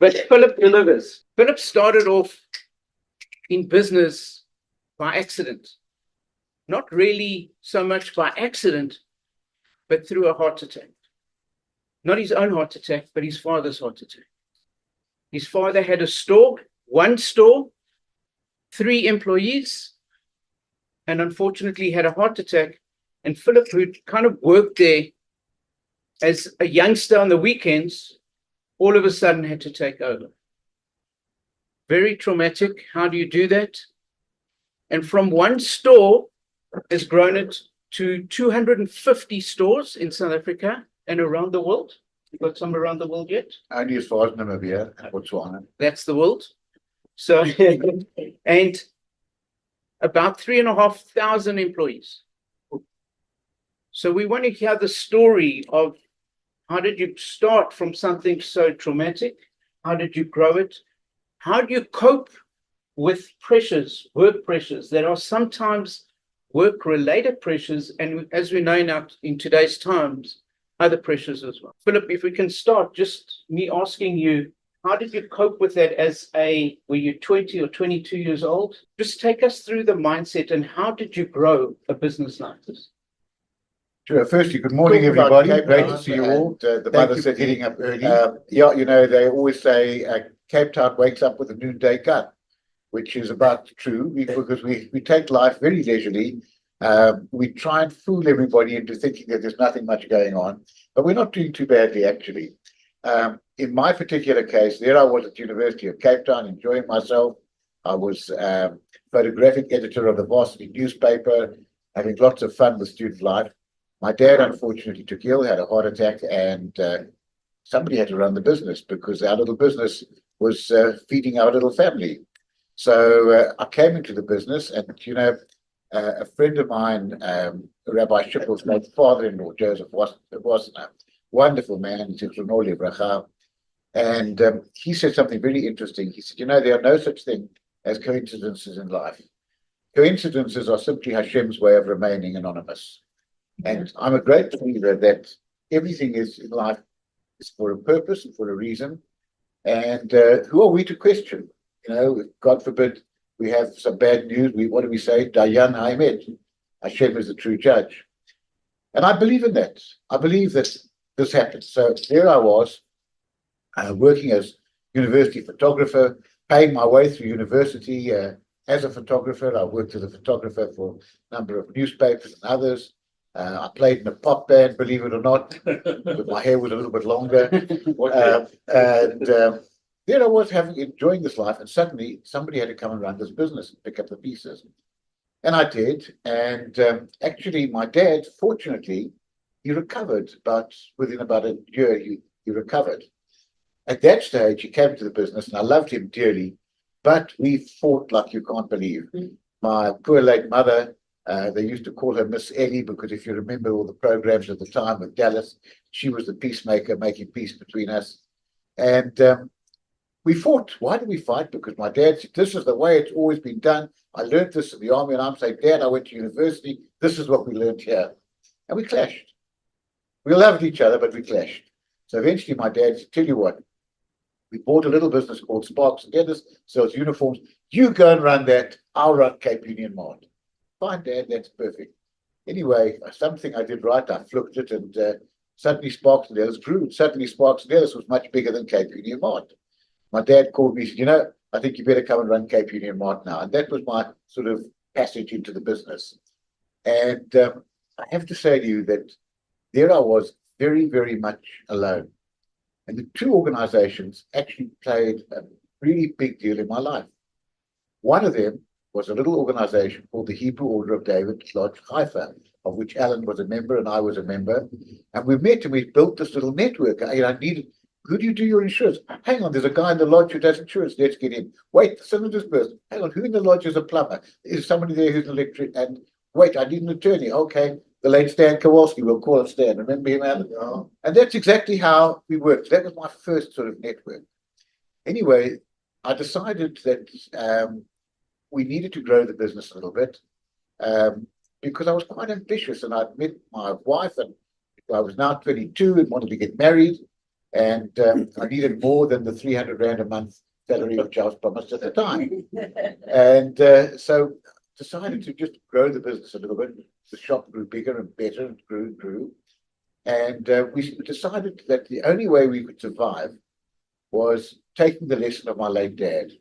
But Philip delivers. Philip started off in business by accident. Not really so much by accident, but through a heart attack. Not his own heart attack, but his father's heart attack. His father had a store, one store, 3 employees, and unfortunately had a heart attack. And Philip, who kind of worked there as a youngster on the weekends, all of a sudden had to take over. Very traumatic. How do you do that? And from one store has grown it to 250 stores in South Africa and around the world. You've got some around the world yet? Only as far as Namibia and Botswana. That's the world. So, and about 3,500 employees. So we want to hear the story of how did you start from something so traumatic? How did you grow it? How do you cope with pressures, work pressures that are sometimes work-related pressures, and as we know now in today's times, other pressures as well. Philip, if we can start, just me asking you, how did you cope with that were you 20 or 22 years old? Just take us through the mindset and how did you grow a business like this? Sure. Firstly, good morning, everybody. Great to see you all. The mother said getting up early. Yeah, you know, they always say Cape Town wakes up with a noonday gun, which is about true because we take life very leisurely. We try and fool everybody into thinking that there's nothing much going on, but we're not doing too badly, actually. In my particular case, there I was at the University of Cape Town, enjoying myself. I was photographic editor of the varsity newspaper, having lots of fun with student life. My dad, unfortunately, took ill, had a heart attack, and somebody had to run the business because our little business was feeding our little family. So I came into the business, and, you know, a friend of mine, Rabbi Schippel's late father-in-law, Joseph Wassenaar, wonderful man, and he said something very interesting. He said, you know, there are no such thing as coincidences in life. Coincidences are simply Hashem's way of remaining anonymous. And I'm a great believer that everything is in life is for a purpose and for a reason. And who are we to question? You know, God forbid we have some bad news. What do we say? Dayan Hamed. Hashem is the true judge. And I believe in that. I believe that this happened. So there I was, working as university photographer, paying my way through university as a photographer. I worked as a photographer for a number of newspapers and others. I played in a pop band, believe it or not, but my hair was a little bit longer. There I was enjoying this life, and suddenly somebody had to come and run this business and pick up the pieces. And I did. And actually, my dad, fortunately, he recovered. Within about a year, he recovered. At that stage, he came to the business, and I loved him dearly, but we fought like you can't believe. My poor late mother, they used to call her Miss Ellie because if you remember all the programs at the time with Dallas, she was the peacemaker making peace between us. And we fought. Why did we fight? Because my dad said, this is the way it's always been done. I learned this in the army, and I'm saying, Dad, I went to university. This is what we learned here. And we clashed. We loved each other, but we clashed. So eventually my dad said, tell you what, we bought a little business called Sparks and Dennis, sells uniforms. You go and run that. I'll run Cape Union Mart. Fine, Dad, that's perfect. Anyway, something I did right, I flipped it, and suddenly Sparks and Dennis grew. Suddenly Sparks and Dennis was much bigger than Cape Union Mart. My dad called me and said, you know, I think you better come and run Cape Union Mart now. And that was my sort of passage into the business. And I have to say to you that there I was very, very much alone. And the two organizations actually played a really big deal in my life. One of them was a little organization called the Hebrew Order of David Lodge Haifa, of which Alan was a member and I was a member. And we met and we built this little network. I needed, who do you do your insurance? Hang on, there's a guy in the lodge who does insurance. Let's get in. Wait, some of this person. Hang on, who in the lodge is a plumber? Is somebody there who's an electrician? And wait, I need an attorney. Okay, the late Stan Kowalski, we'll call it Stan. Remember him, Alan? Yeah. And that's exactly how we worked. That was my first sort of network. Anyway, I decided that we needed to grow the business a little bit because I was quite ambitious, and I'd met my wife, and I was now 22 and wanted to get married. And I needed more than the 300 Rand a month salary which I was promised at the time. And so decided to just grow the business a little bit. The shop grew bigger and better and grew. And we decided that the only way we could survive was taking the lesson of my late dad.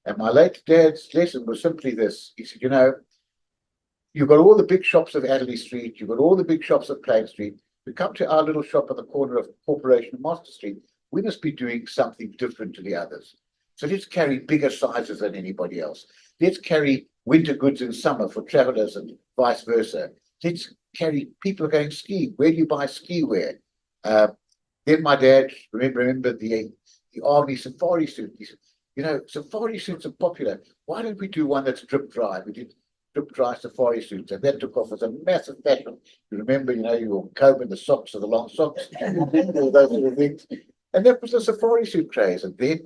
And my late dad's lesson was simply this. He said, you've got all the big shops of Adderley Street, you've got all the big shops of Plain Street. We come to our little shop on the corner of Corporation and Master Street. We must be doing something different to the others. So let's carry bigger sizes than anybody else. Let's carry winter goods in summer for travelers and vice versa. Let's carry people are going skiing. Where do you buy ski wear? Then my dad remembered the army safari suit. He said, safari suits are popular. Why don't we do one that's drip dry? We did drip dry safari suits, and that took off as a massive fashion. You remember, you were combing the socks or the long socks, all those sort of things. And that was the safari suit craze. And then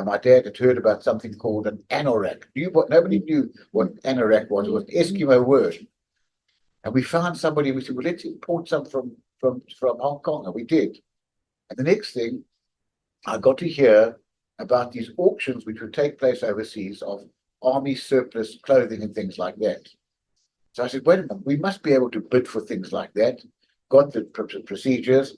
my dad had heard about something called an anorak. Nobody knew what an anorak was. It was an Eskimo word. And we found somebody, we said, well, let's import some from Hong Kong. And we did. And the next thing, I got to hear about these auctions which would take place overseas of army surplus clothing and things like that. So I said, wait a minute, we must be able to bid for things like that. Got the procedures.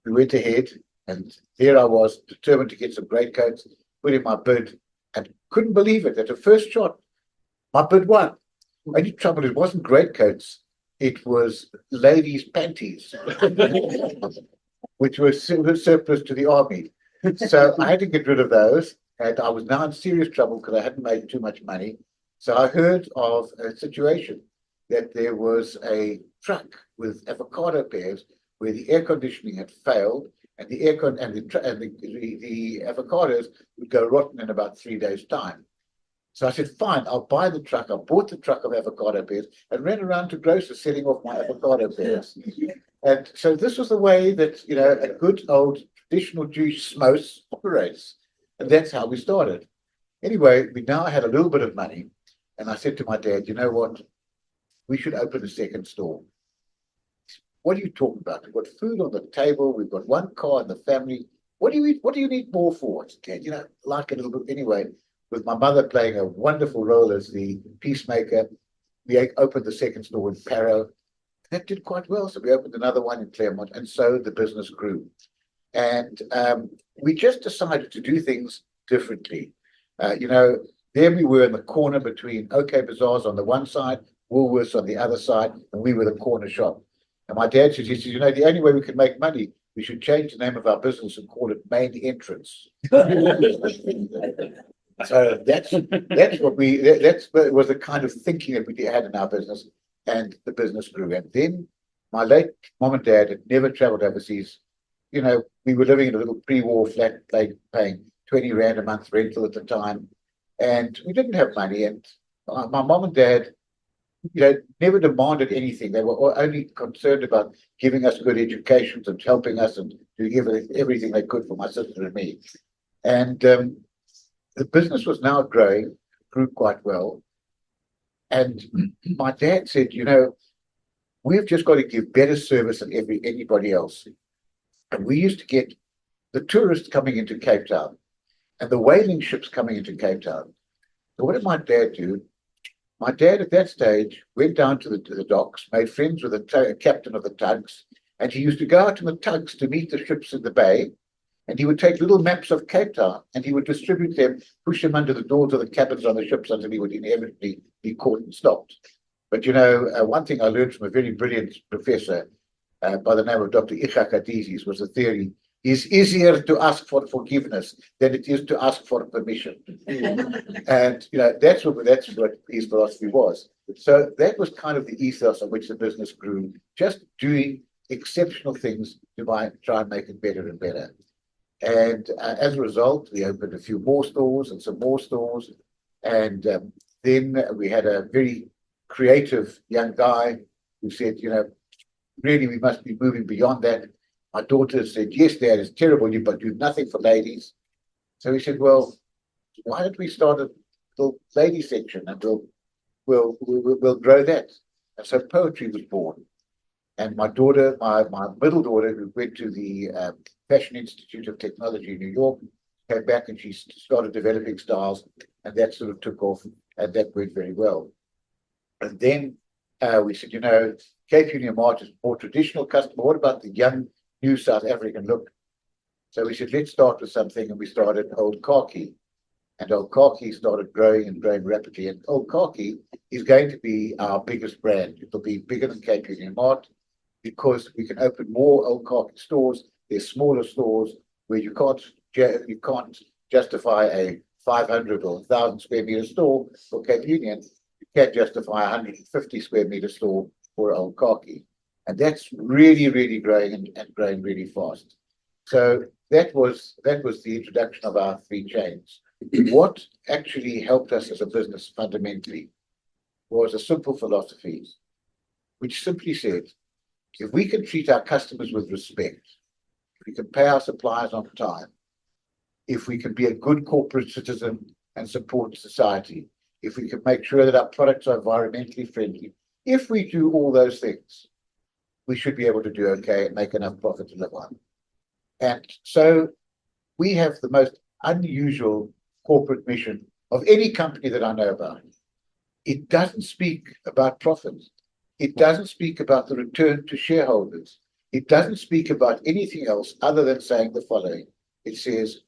We went ahead, and there I was, determined to get some greatcoats, put in my bid, and couldn't believe it. At the first shot, my bid won. Only trouble, it wasn't greatcoats. It was ladies' panties, which were surplus to the army. So I had to get rid of those, and I was now in serious trouble because I hadn't made too much money. So I heard of a situation that there was a truck with avocado pears where the air conditioning had failed, and the the avocados would go rotten in about 3 days' time. So I said, fine, I'll buy the truck. I bought the truck of avocado pears and ran around to grocers selling off my avocado pears. And so this was the way that, a good old traditional Jewish smos operates. And that's how we started. Anyway, we now had a little bit of money. And I said to my dad, you know what? We should open a second store. What are you talking about? We've got food on the table. We've got one car in the family. What do you eat? What do you need more for? I said, Dad, like a little bit anyway. With my mother playing a wonderful role as the peacemaker, we opened the second store in Parow. That did quite well. So we opened another one in Claremont, and so the business grew. And we just decided to do things differently. There we were in the corner between OK Bazaars on the one side, Woolworths on the other side, and we were the corner shop. And my dad said, the only way we can make money, we should change the name of our business and call it Main Entrance. So that was the kind of thinking that we had in our business, and the business grew. And then my late mom and dad had never traveled overseas. We were living in a little pre-war flat, paying 20 Rand a month rental at the time, and we didn't have money. And my mom and dad, never demanded anything. They were only concerned about giving us good educations and helping us and doing everything they could for my sister and me. And the business was now growing, grew quite well. And my dad said, we've just got to give better service than anybody else. And we used to get the tourists coming into Cape Town and the whaling ships coming into Cape Town. So what did my dad do? My dad at that stage went down to the docks, made friends with the captain of the tugs, and he used to go out in the tugs to meet the ships in the bay. And he would take little maps of Cape Town and he would distribute them, push them under the doors of the cabins on the ships until he would inevitably be caught and stopped. But one thing I learned from a very brilliant professor by the name of Dr. Krawitz was the theory: it's easier to ask for forgiveness than it is to ask for permission. And that's what his philosophy was. So that was kind of the ethos on which the business grew, just doing exceptional things to try and make it better and better. And as a result, we opened a few more stores and some more stores. And then we had a very creative young guy who said, really, we must be moving beyond that. My daughter said, yes, Dad, it's terrible, but do nothing for ladies. So he said, well, why don't we start a little lady section and we'll grow that. And so poetry was born. And my daughter, my middle daughter, who went to the Fashion Institute of Technology in New York, came back and she started developing styles, and that sort of took off, and that went very well. And then we said, Cape Union Mart is more traditional customer. What about the young, new South African look? So we said, let's start with something, and we started Old Khaki. And Old Khaki started growing and growing rapidly. And Old Khaki is going to be our biggest brand. It'll be bigger than Cape Union Mart because we can open more Old Khaki stores. There's smaller stores where you can't justify a 500 or 1,000 square meter store for Cape Union. You can't justify a 150 square meter store for Old Khaki. And that's really, really growing and growing really fast. So that was the introduction of our 3 chains. What actually helped us as a business fundamentally was a simple philosophy, which simply said, if we can treat our customers with respect, if we can pay our suppliers on time, if we can be a good corporate citizen and support society, if we can make sure that our products are environmentally friendly, if we do all those things, we should be able to do okay and make enough profit to live on. And so we have the most unusual corporate mission of any company that I know about. It doesn't speak about profits. It doesn't speak about the return to shareholders. It doesn't speak about anything else other than saying the following. It says,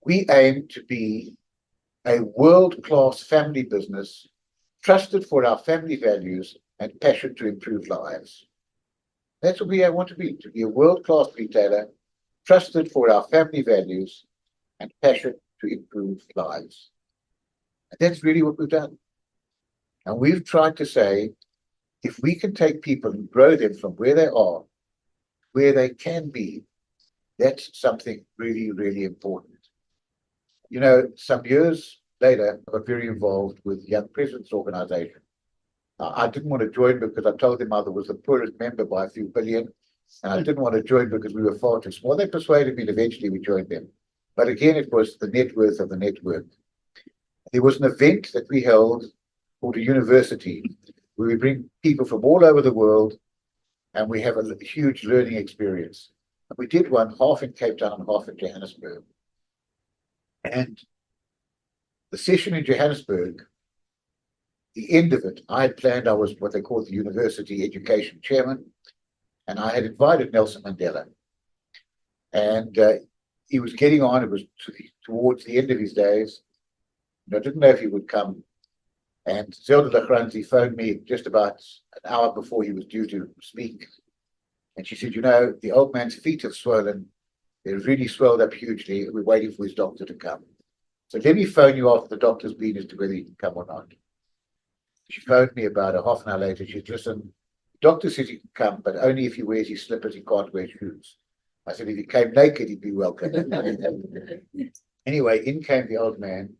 we aim to be a world-class family business, trusted for our family values and passion to improve lives. That's what we want to be a world-class retailer, trusted for our family values and passion to improve lives. And that's really what we've done. And we've tried to say, if we can take people and grow them from where they are, where they can be, that's something really, really important. Some years later, I got very involved with Young Presidents Organization. I didn't want to join because I told them I was the poorest member by a few billion, and I didn't want to join because we were far too small. They persuaded me, and eventually we joined them. But again, it was the net worth of the network. There was an event that we held called a university, where we bring people from all over the world, and we have a huge learning experience. And we did one half in Cape Town and half in Johannesburg. And the session in Johannesburg, the end of it, I had planned, I was what they call the university education chairman, and I had invited Nelson Mandela. And he was getting on, it was towards the end of his days, and I didn't know if he would come. And Zelda Krawitz phoned me just about an hour before he was due to speak. And she said, the old man's feet have swollen. They're really swelled up hugely. We're waiting for his doctor to come. So let me phone you after the doctor's been as to whether he can come or not. She phoned me about a half an hour later. She said, listen, the doctor says he can come, but only if he wears his slippers. He can't wear shoes. I said, if he came naked, he'd be welcome. Anyway, in came the old man.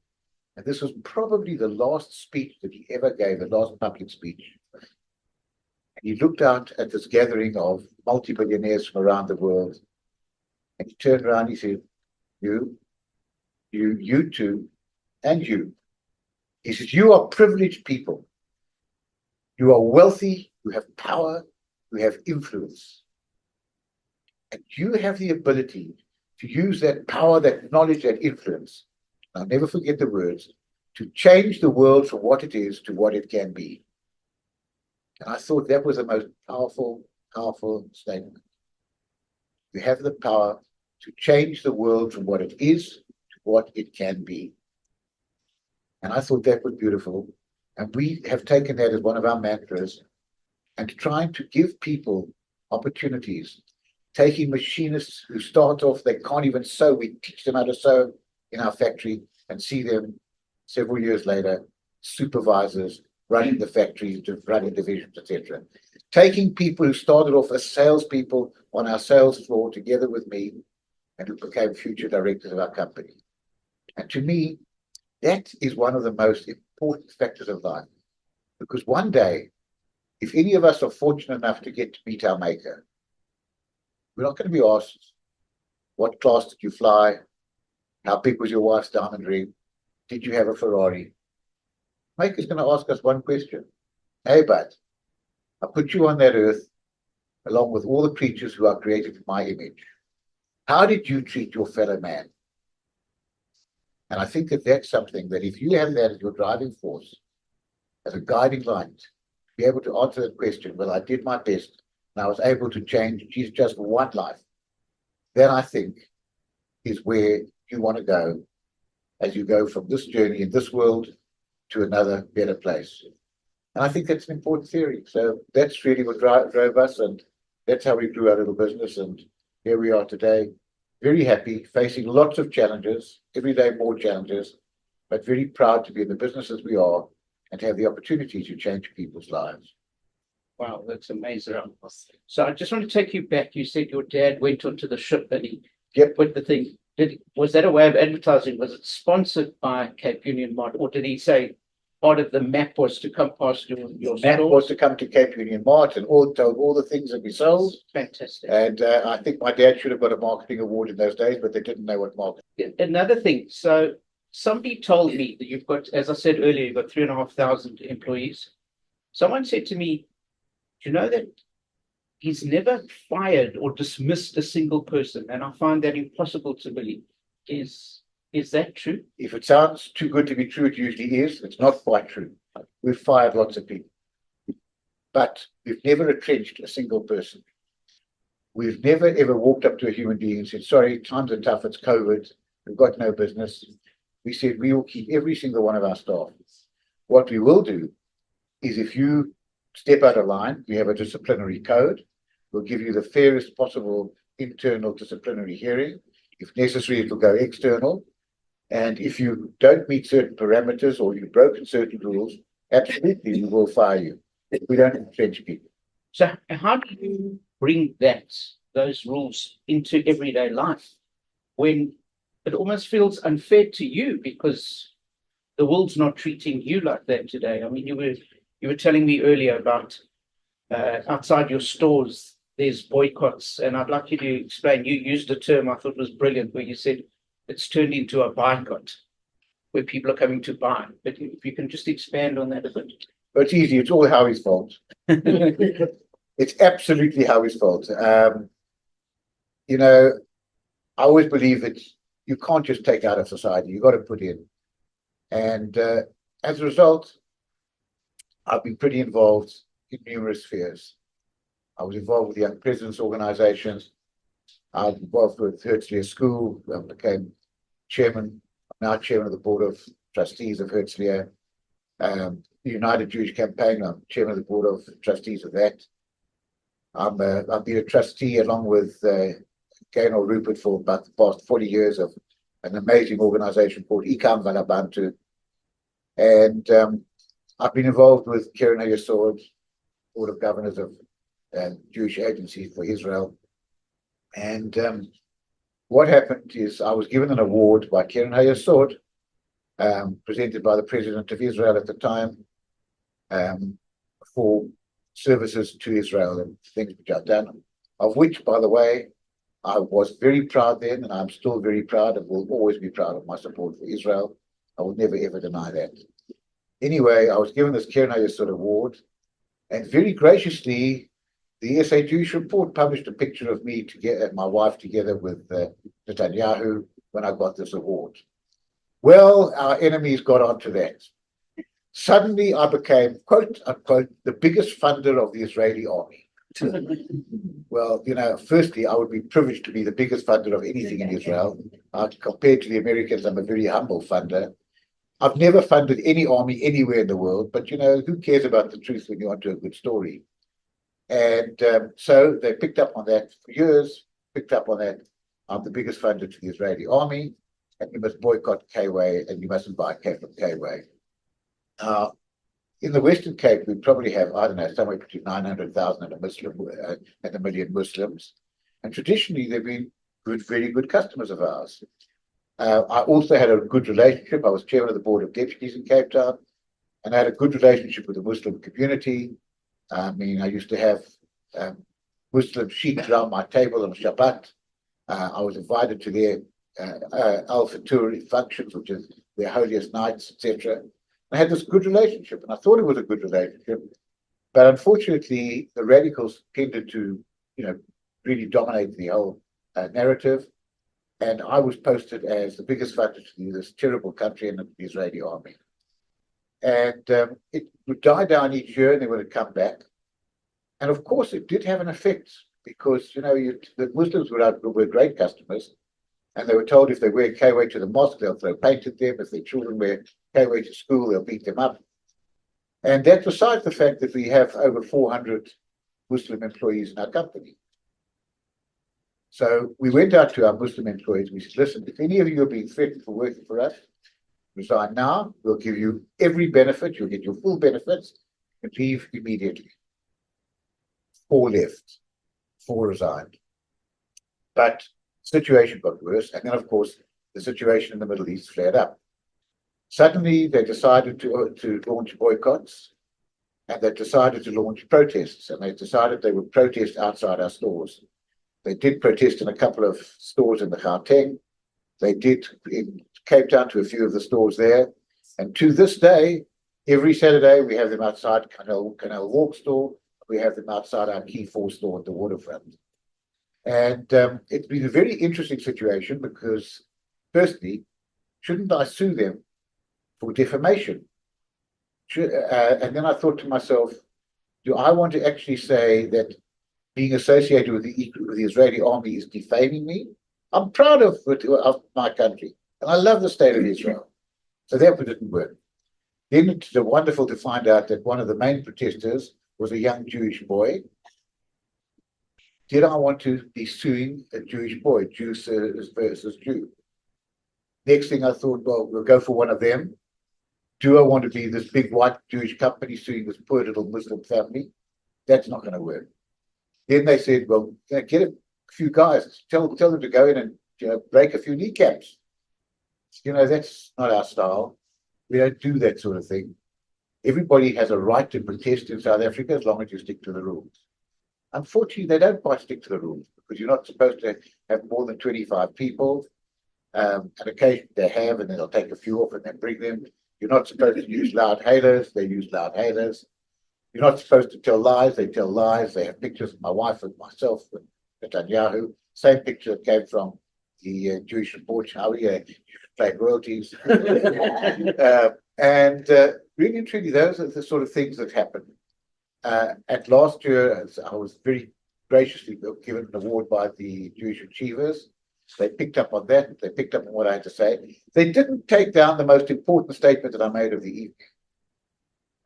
And this was probably the last speech that he ever gave, the last public speech. And he looked out at this gathering of multi-billionaires from around the world. And he turned around, he said, you two, and you. He says, you are privileged people. You are wealthy, you have power, you have influence. And you have the ability to use that power, that knowledge, that influence, I'll never forget the words, to change the world from what it is to what it can be. And I thought that was the most powerful, powerful statement. You have the power to change the world from what it is to what it can be. And I thought that was beautiful. And we have taken that as one of our mantras and trying to give people opportunities, taking machinists who start off, they can't even sew. We teach them how to sew in our factory and see them several years later, supervisors running the factories, running divisions, etc. Taking people who started off as salespeople on our sales floor together with me and who became future directors of our company. And to me, that is one of the most important factors of life. Because one day, if any of us are fortunate enough to get to meet our maker, we're not going to be asked, what class did you fly? How big was your wife's diamond ring? Did you have a Ferrari? Maker's going to ask us one question. Hey, bud, I put you on that earth. along with all the creatures who are created in my image. How did you treat your fellow man? And I think that that's something that if you have that as your driving force, as a guiding light, be able to answer that question, well, I did my best and I was able to change just one life, that I think is where you want to go as you go from this journey in this world to another better place. And I think that's an important theory. So that's really what drove us, and that's how we grew our little business. And here we are today, very happy, facing lots of challenges, every day more challenges, but very proud to be in the business as we are and to have the opportunity to change people's lives. Wow, that's amazing. So I just want to take you back. You said your dad went onto the ship and he put the thing. Was that a way of advertising? Was it sponsored by Cape Union Mart, or did he say part of the map was to come past your Map store? was to come to Cape Union Mart and told all the things that we sold. Fantastic. And I think my dad should have got a marketing award in those days, but they didn't know what marketing. Another thing, so somebody told me that you've got, as I said earlier, you've got 3,500 employees. Someone said to me, do you know that he's never fired or dismissed a single person? And I find that impossible to believe. Is that true? If it sounds too good to be true, it usually is. It's not quite true. We've fired lots of people, but we've never retrenched a single person. We've never ever walked up to a human being and said, sorry, times are tough, it's COVID, we've got no business. We said we will keep every single one of our staff. What we will do is if you step out of line, we have a disciplinary code. We'll give you the fairest possible internal disciplinary hearing. If necessary, it will go external. And if you don't meet certain parameters or you've broken certain rules, absolutely, we will fire you. We don't entrench people. So how do you bring those rules into everyday life when it almost feels unfair to you because the world's not treating you like that today? I mean, you were telling me earlier about outside your stores, there's boycotts, and I'd like you to explain. You used a term I thought was brilliant where you said it's turned into a boycott where people are coming to buy. But if you can just expand on that a bit. But it's easy. It's all Howie's fault. It's absolutely Howie's fault. You know, I always believe that you can't just take out of society. You've got to put in. And as a result, I've been pretty involved in numerous spheres. I was involved with the Young Presidents Organizations. I was involved with Herzliya School. I became chairman, now chairman of the Board of Trustees of Herzliya. The United Jewish Campaign, I'm chairman of the Board of Trustees of that. I've been a trustee along with Gaynor Rupert for about the past 40 years of an amazing organization called Ikam Valabantu. And I've been involved with Keren Hayesod, Board of Governors of Jewish Agency for Israel. And what happened is I was given an award by Keren Hayesod, presented by the President of Israel at the time, for services to Israel and things which I've done, of which, by the way, I was very proud then, and I'm still very proud and will always be proud of my support for Israel. I will never, ever deny that. Anyway, I was given this Keren Hayesod award, and very graciously, the SA Jewish Report published a picture of me together, my wife together with Netanyahu when I got this award. Well, our enemies got onto that. Suddenly, I became, quote unquote, the biggest funder of the Israeli army. Well, you know, firstly, I would be privileged to be the biggest funder of anything in Israel. Compared to the Americans, I'm a very humble funder. I've never funded any army anywhere in the world, but, you know, who cares about the truth when you're onto a good story? And so they picked up on that for years, picked up on that. I'm the biggest funder to the Israeli army, and you must boycott K-Way, and you mustn't buy K from K-Way. In the Western Cape, we probably have, I don't know, somewhere between 900,000 and a million Muslims. And traditionally, they've been good, very good customers of ours. I also had a good relationship. I was chairman of the Board of Deputies in Cape Town, and I had a good relationship with the Muslim community. I mean, I used to have Muslim sheikhs around my table on Shabbat. I was invited to their Al-Fatur functions, which is their holiest nights, etc. I had this good relationship, and I thought it was a good relationship. But unfortunately, the radicals tended to really dominated the whole narrative. And I was posted as the biggest fighter to this terrible country and the Israeli army. And it would die down each year and then would come back. And of course, it did have an effect because, the Muslims were great customers. And they were told if they wear K-way to the mosque, they'll throw paint at them. If their children wear K-way to school, they'll beat them up. And that besides the fact that we have over 400 Muslim employees in our company. So we went out to our Muslim employees. We said, listen, if any of you are being threatened for working for us, resign now. We'll give you every benefit. You'll get your full benefits and leave immediately. 4 left. 4 resigned. But the situation got worse. And then, of course, the situation in the Middle East flared up. Suddenly, they decided to launch boycotts. And they decided to launch protests. And they decided they would protest outside our stores. They did protest in a couple of stores in the Gauteng. They did in Cape Town to a few of the stores there. And to this day, every Saturday, we have them outside Canal Walk store. We have them outside our Key 4 store at the waterfront. And it's been a very interesting situation because, firstly, shouldn't I sue them for defamation? And then I thought to myself, do I want to actually say that being associated with the Israeli army is defaming me? I'm proud of my country, and I love the state of Israel. So that didn't work. Then it's wonderful to find out that one of the main protesters was a young Jewish boy. Did I want to be suing a Jewish boy, Jew versus Jew? Next thing I thought, well, we'll go for one of them. Do I want to be this big white Jewish company suing this poor little Muslim family? That's not going to work. Then they said, well, get a few guys, tell them to go in and break a few kneecaps. That's not our style. We don't do that sort of thing. Everybody has a right to protest in South Africa as long as you stick to the rules. Unfortunately, they don't quite stick to the rules because you're not supposed to have more than 25 people. And occasionally they have, and then they'll take a few off and then bring them. You're not supposed to use loud hailers. They use loud hailers. You're not supposed to tell lies. They tell lies. They have pictures of my wife and myself and Netanyahu. Same picture that came from the Jewish report. How we should play royalties. And really and truly, those are the sort of things that happen. At last year, I was very graciously given an award by the Jewish Achievers. They picked up on that. They picked up on what I had to say. They didn't take down the most important statement that I made of the evening.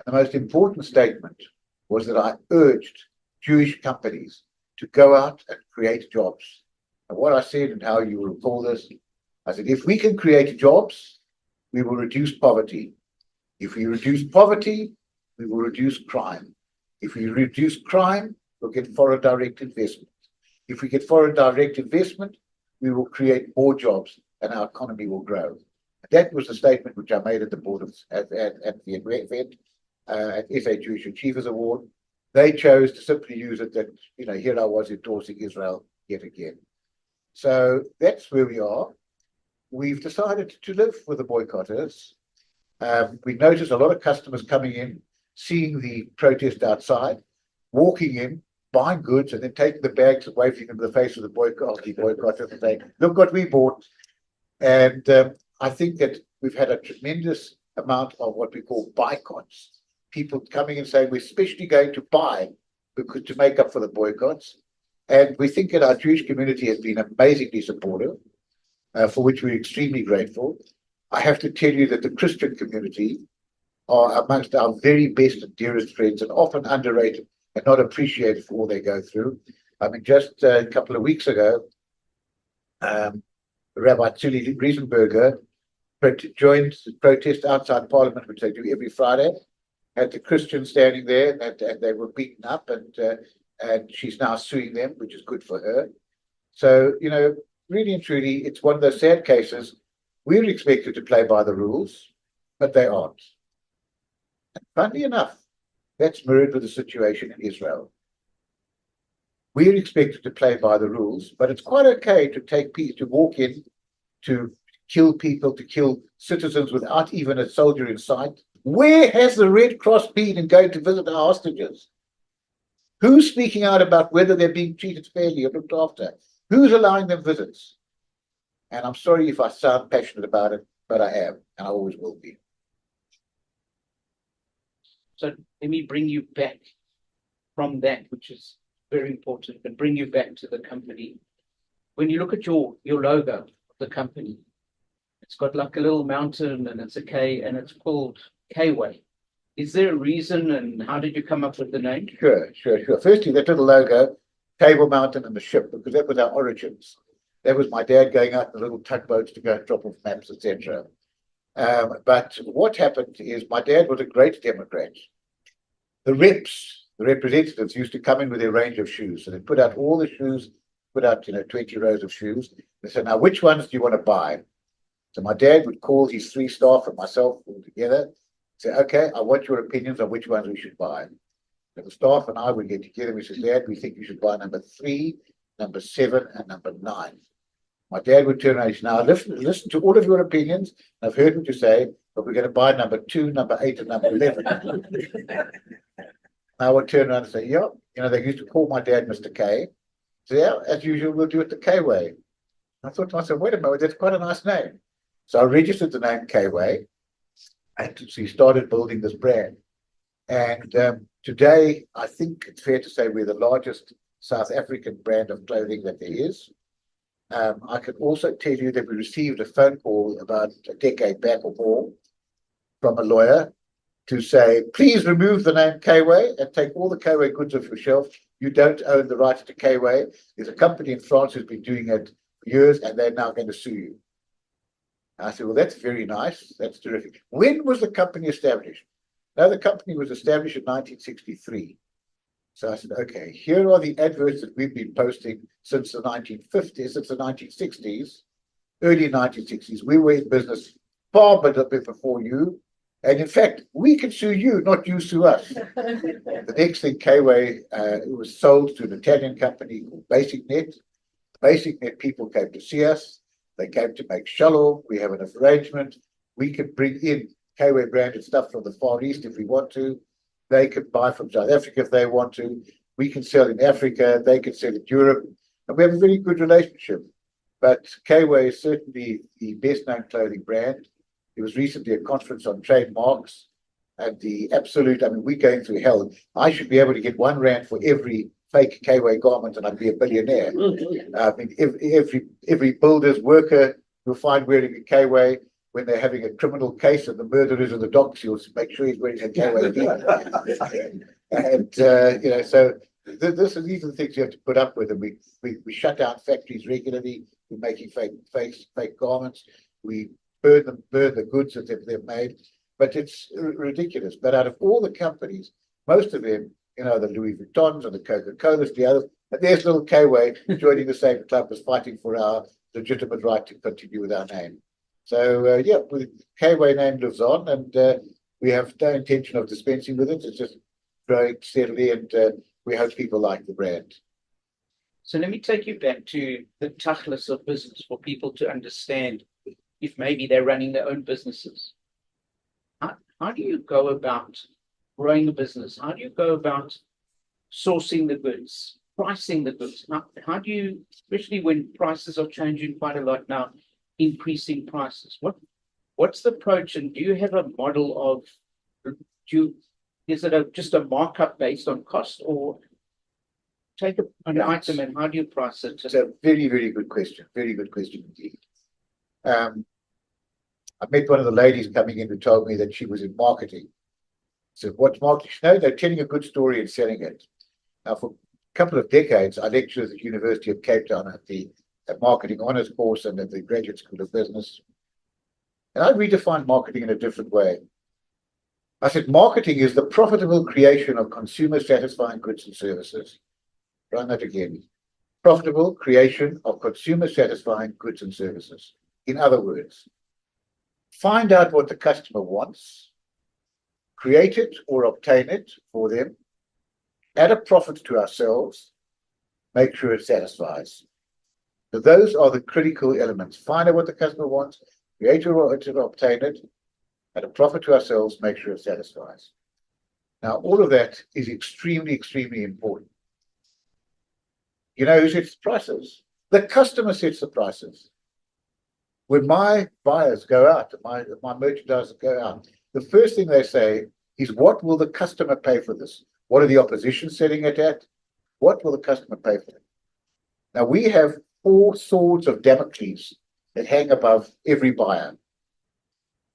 And the most important statement was that I urged Jewish companies to go out and create jobs. And what I said, and how you will recall this, I said, if we can create jobs, we will reduce poverty. If we reduce poverty, we will reduce crime. If we reduce crime, we'll get foreign direct investment. If we get foreign direct investment, we will create more jobs and our economy will grow. That was the statement which I made at the board at the event at SA Jewish Achievers Award. They chose to simply use it that, here I was endorsing Israel yet again. So that's where we are. We've decided to live with the boycotters. We noticed a lot of customers coming in, seeing the protest outside, walking in, buying goods, and then taking the bags and waving them in the face of the boycotters and saying, look what we bought. And I think that we've had a tremendous amount of what we call boycotts. People coming and saying, we're especially going to buy because to make up for the boycotts. And we think that our Jewish community has been amazingly supportive, for which we're extremely grateful. I have to tell you that the Christian community are amongst our very best and dearest friends and often underrated and not appreciated for all they go through. I mean, just a couple of weeks ago, Rabbi Tzuli Riesenberger joined the protest outside Parliament, which they do every Friday. Had the Christians standing there, and they were beaten up, and she's now suing them, which is good for her. So, really and truly, it's one of those sad cases. We're expected to play by the rules, but they aren't. And funnily enough, that's mirrored with the situation in Israel. We're expected to play by the rules, but it's quite okay to walk in, to kill people, to kill citizens without even a soldier in sight. Where has the Red Cross been in going to visit our hostages? Who's speaking out about whether they're being treated fairly or looked after? Who's allowing them visits? And I'm sorry if I sound passionate about it, but I am, and I always will be. So let me bring you back from that, which is very important, and bring you back to the company. When you look at your logo of the company, it's got like a little mountain and it's a K and it's called K-Way. Is there a reason, and how did you come up with the name? Sure. Firstly, that little logo, Table Mountain and the ship, because that was our origins. That was my dad going out in the little tugboats to go and drop off maps, etc. But what happened is my dad was a great Democrat. The reps, the representatives used to come in with their range of shoes. So they put out all the shoes, put out 20 rows of shoes. They said, now which ones do you want to buy? So my dad would call his 3 staff and myself all together, say, okay, I want your opinions on which ones we should buy. So the staff and I would get together. We said, Dad, we think you should buy number 3, number 7, and number 9. My dad would turn around and say, now listen to all of your opinions. I've heard what you say, but we're going to buy number 2, number 8, and number 11. I would turn around and say, yeah, they used to call my dad Mr. K. So yeah, as usual, we'll do it the K-Way. I thought to myself, wait a minute, that's quite a nice name. So I registered the name K-Way and so started building this brand. And today, I think it's fair to say we're the largest South African brand of clothing that there is. I can also tell you that we received a phone call about a decade back or more from a lawyer to say, please remove the name K-Way and take all the K-Way goods off your shelf. You don't own the rights to K-Way. There's a company in France who's been doing it for years, and they're now going to sue you. I said, well, that's very nice. That's terrific. When was the company established? Now, the company was established in 1963. So I said, okay, here are the adverts that we've been posting since the 1950s, since the 1960s, early 1960s. We were in business far before you. And in fact, we can sue you, not you sue us. The next thing, K-Way, it was sold to an Italian company called BasicNet. BasicNet people came to see us. They came to make shalom. We have an arrangement. We can bring in K-Way branded stuff from the Far East if we want to. They can buy from South Africa if they want to. We can sell in Africa. They can sell in Europe. And we have a very good relationship. But K-Way is certainly the best-known clothing brand. There was recently a conference on trademarks and the absolute, we're going through hell. I should be able to get R1 for every fake K-Way garment and I'd be a billionaire. Every builder's worker you'll find wearing a K-Way. When they're having a criminal case and the murderer is in the docks, you'll make sure he's wearing a K-Way. And so these are the things you have to put up with. And we shut down factories regularly. We're making fake garments. We burn the goods that they've made. But it's ridiculous. But out of all the companies, most of them, the Louis Vuittons and the Coca-Colas, the others, and there's little K-Way joining the same club as fighting for our legitimate right to continue with our name. So, the K-Way name lives on, and we have no intention of dispensing with it. It's just growing steadily, and we hope people like the brand. So let me take you back to the tachlis of business for people to understand if maybe they're running their own businesses. How do you go about growing a business? How do you go about sourcing the goods, pricing the goods? How do you, especially when prices are changing quite a lot now, increasing prices? What's the approach, and do you have a model of, is it just a markup based on cost, or take an item and how do you price it? It's a very, very good question. Very good question indeed. I met one of the ladies coming in who told me that she was in marketing. So what's marketing? No, they're telling a good story and selling it. Now, for a couple of decades, I lectured at the University of Cape Town at the marketing honors course and at the Graduate School of Business. And I redefined marketing in a different way. I said, marketing is the profitable creation of consumer satisfying goods and services. Run that again. Profitable creation of consumer satisfying goods and services. In other words, find out what the customer wants, create it or obtain it for them, add a profit to ourselves, make sure it satisfies. So those are the critical elements. Find out what the customer wants, create or obtain it, at a profit to ourselves, make sure it satisfies. Now, all of that is extremely, extremely important. You know who sets the prices? The customer sets the prices. When my buyers go out, my merchandisers go out, the first thing they say is, what will the customer pay for this? What are the opposition setting it at? What will the customer pay for it? Now, we have 4 swords of Damocles that hang above every buyer.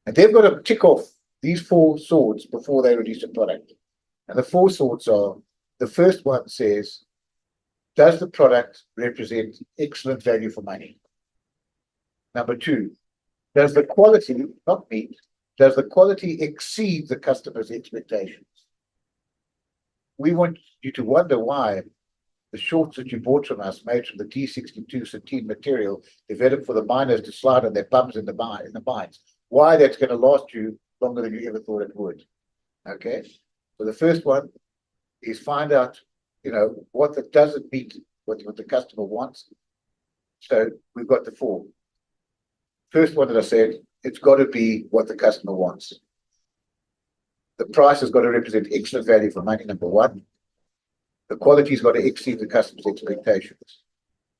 And they've got to tick off these 4 swords before they release a product. And the 4 swords are, the first one says, does the product represent excellent value for money? Number 2, does the quality, not meet, does the quality exceed the customer's expectations? We want you to wonder why the shorts that you bought from us, made from the D62 sateen material, developed for the miners to slide on their bums in the mines, why that's going to last you longer than you ever thought it would. Okay, so the first one is find out, what that doesn't meet what the customer wants. So we've got the 4. First one that I said, it's got to be what the customer wants. The price has got to represent excellent value for money, number 1. The quality's got to exceed the customer's expectations.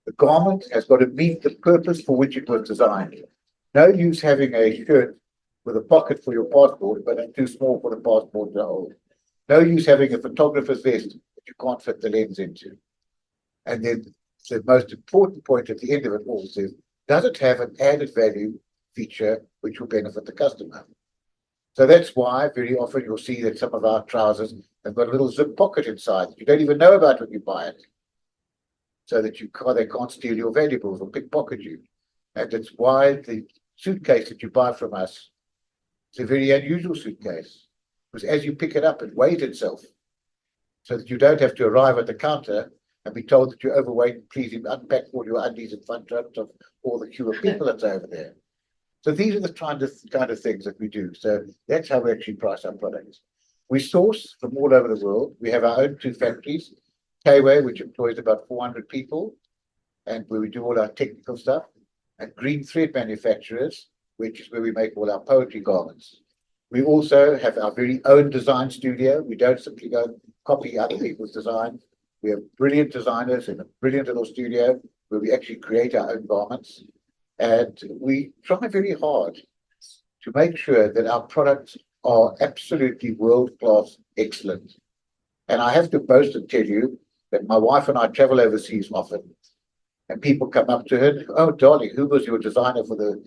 The garment has got to meet the purpose for which it was designed. No use having a shirt with a pocket for your passport, but it's too small for the passport to hold. No use having a photographer's vest that you can't fit the lens into. And then the most important point at the end of it all says, does it have an added value feature which will benefit the customer? So that's why very often you'll see that some of our trousers have got a little zip pocket inside that you don't even know about when you buy it, so that they can't steal your valuables or pickpocket you. And that's why the suitcase that you buy from us is a very unusual suitcase, because as you pick it up, it weighs itself, so that you don't have to arrive at the counter and be told that you're overweight and please unpack all your undies in front of all the queue of people that's over there. So these are the kind of things that we do. So that's how we actually price our products. We source from all over the world. We have our own 2 factories, Kway, which employs about 400 people, and where we do all our technical stuff, and Green Thread Manufacturers, which is where we make all our poetry garments. We also have our very own design studio. We don't simply go and copy other people's design. We have brilliant designers in a brilliant little studio where we actually create our own garments. And we try very hard to make sure that our products are absolutely world-class excellent. And I have to boast and tell you that my wife and I travel overseas often. And people come up to her, oh, darling, who was your designer for the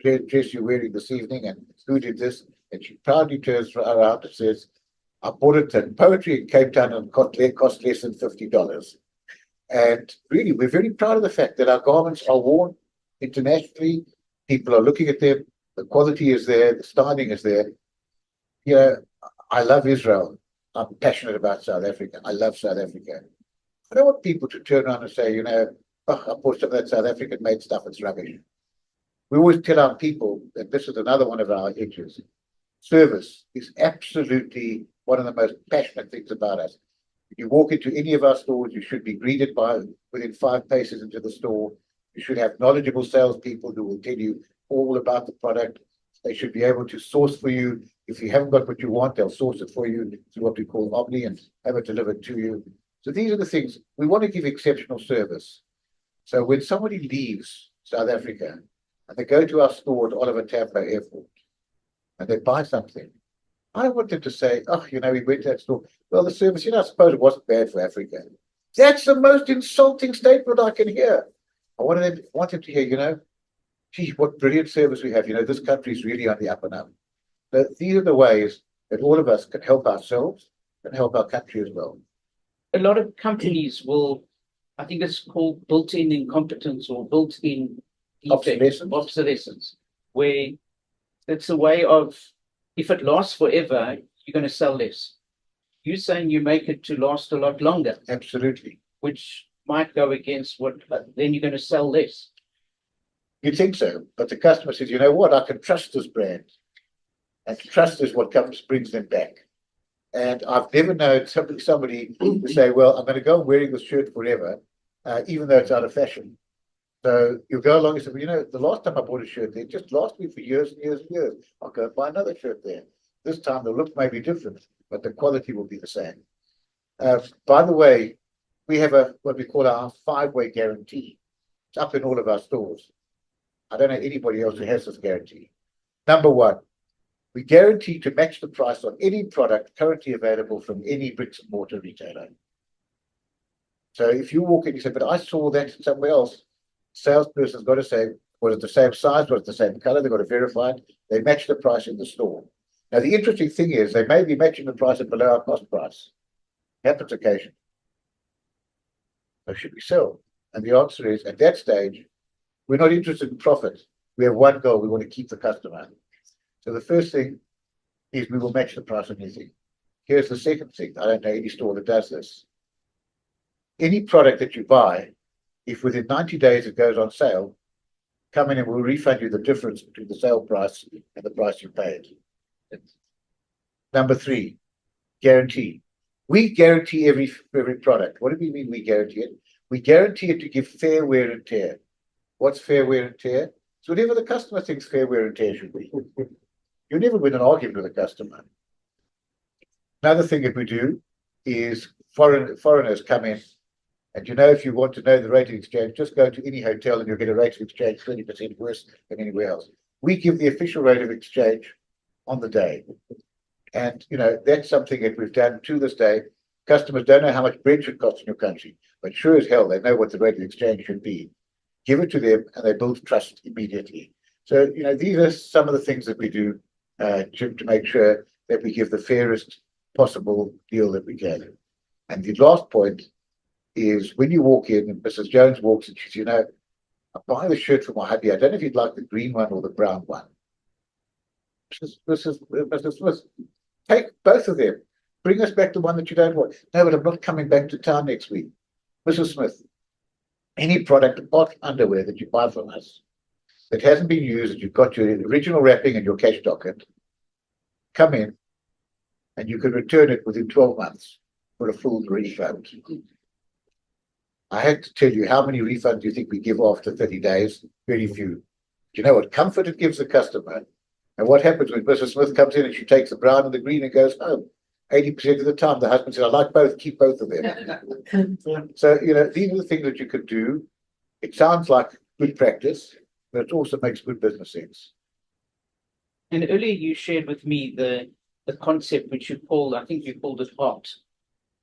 dress you're wearing this evening? And who did this? And she proudly turns around and says, I bought it at Poetry in Cape Town and cost less than $50. And really, we're very proud of the fact that our garments are worn internationally. People are looking at them. The quality is there. The styling is there. I love Israel. I'm passionate about South Africa. I love South Africa. I don't want people to turn around and say, I bought some of that South African made stuff. It's rubbish. We always tell our people that this is another one of our edges. Service is absolutely one of the most passionate things about us. If you walk into any of our stores, you should be greeted by within 5 paces into the store. You should have knowledgeable salespeople who will tell you all about the product. They should be able to source for you. If you haven't got what you want, they'll source it for you through what we call Omni and have it delivered to you. So these are the things. We want to give exceptional service. So when somebody leaves South Africa and they go to our store at Oliver Tambo Airport and they buy something, I want them to say, we went to that store. Well, the service, I suppose it wasn't bad for Africa. That's the most insulting statement I can hear. I want them to hear, gee, what brilliant service we have. This country is really on the up and up. So these are the ways that all of us can help ourselves and help our country as well. A lot of companies will, I think it's called built-in incompetence or built-in obsolescence, where it's a way of, if it lasts forever, you're going to sell less. You're saying you make it to last a lot longer. Absolutely. Which might go against then you're going to sell less. You'd think so, but the customer says, you know what, I can trust this brand. And trust is what brings them back. And I've never known somebody to say, well, I'm going to go wearing this shirt forever, even though it's out of fashion. So you go along and say, well, the last time I bought a shirt there, it just lasted me for years and years and years. I'll go buy another shirt there. This time the look may be different, but the quality will be the same. By the way, we have what we call our 5-way guarantee. It's up in all of our stores. I don't know anybody else who has this guarantee. Number one, we guarantee to match the price on any product currently available from any bricks and mortar retailer. So if you walk in, you say, but I saw that somewhere else, salesperson's got to say, was it the same size, was it the same color? They've got to verify it. They match the price in the store. Now, the interesting thing is they may be matching the price at below our cost price. Happens occasionally. So should we sell? And the answer is, at that stage, we're not interested in profit. We have one goal. We want to keep the customer. So the first thing is we will match the price on anything. Here's the second thing. I don't know any store that does this. Any product that you buy, if within 90 days it goes on sale, come in and we'll refund you the difference between the sale price and the price you paid. Number three, guarantee. We guarantee every product. What do we mean we guarantee it? We guarantee it to give fair wear and tear. What's fair wear and tear? So whatever the customer thinks fair wear and tear should be. You never win an argument with a customer. Another thing that we do is foreigners come in, and if you want to know the rate of exchange, just go to any hotel and you'll get a rate of exchange 20% worse than anywhere else. We give the official rate of exchange on the day. And, that's something that we've done to this day. Customers don't know how much bread should cost in your country, but sure as hell, they know what the rate of exchange should be. Give it to them and they build trust immediately. So, these are some of the things that we do to make sure that we give the fairest possible deal that we can. And the last point is when you walk in and Mrs. Jones walks in, she says, I'm buying the shirt for my hubby. I don't know if you'd like the green one or the brown one. Mrs. Smith, take both of them. Bring us back the one that you don't want. No, but I'm not coming back to town next week. Mrs. Smith, any product apart from underwear that you buy from us that hasn't been used, that you've got your original wrapping and your cash docket, come in and you can return it within 12 months for a full refund. I had to tell you how many refunds you think we give after 30 days? Very few. Do you know what comfort it gives the customer? And what happens when Mrs. Smith comes in and she takes the brown and the green and goes home? 80% of the time, the husband says, I like both, keep both of them. So, these are the things that you could do. It sounds like good practice, but it also makes good business sense. And earlier you shared with me the concept which you called, I think you called it HEART,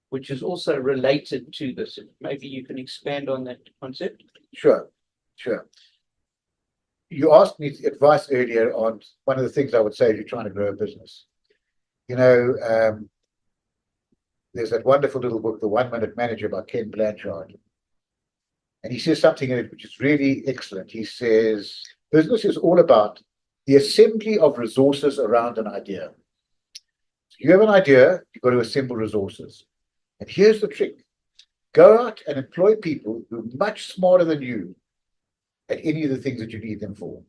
which is also related to this. Maybe you can expand on that concept. Sure. You asked me advice earlier on one of the things I would say if you're trying to grow a business. There's that wonderful little book, The 1 Minute Manager by Ken Blanchard. And he says something in it which is really excellent. He says, business is all about the assembly of resources around an idea. So you have an idea, you've got to assemble resources. And here's the trick. Go out and employ people who are much smarter than you at any of the things that you need them for.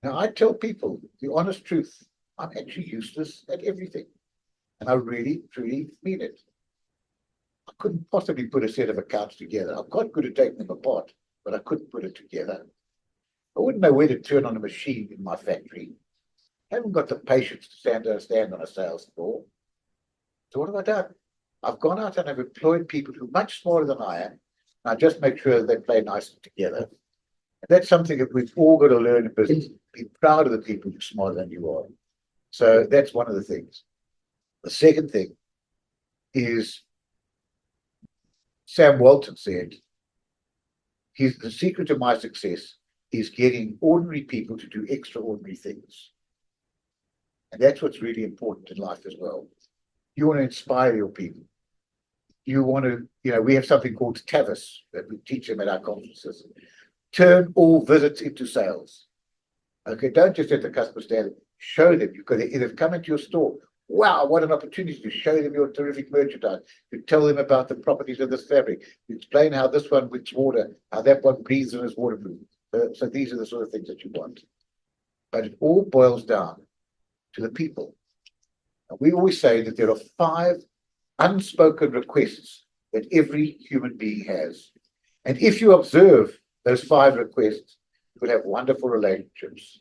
Now, I tell people the honest truth. I'm actually useless at everything. And I really, truly mean it. I couldn't possibly put a set of accounts together. I'm quite good at taking them apart, but I couldn't put it together. I wouldn't know where to turn on a machine in my factory. I haven't got the patience to stand on a sales floor. So what have I done? I've gone out and I've employed people who are much smaller than I am. And I just make sure that they play nicely together. And that's something that we've all got to learn in business. Be proud of the people who are smarter than you are. So that's one of the things. The second thing is Sam Walton said, the secret to my success is getting ordinary people to do extraordinary things. And that's what's really important in life as well. You want to inspire your people. You want to, we have something called TAVIS that we teach them at our conferences. Turn all visits into sales. Okay, don't just let the customer stand. Show them. You've got to either come into your store. Wow, what an opportunity to show them your terrific merchandise. You tell them about the properties of this fabric. You explain how this one wicks water, how that one breathes and is waterproof. So these are the sort of things that you want. But it all boils down to the people. And we always say that there are 5 unspoken requests that every human being has. And if you observe those 5 requests, you will have wonderful relationships.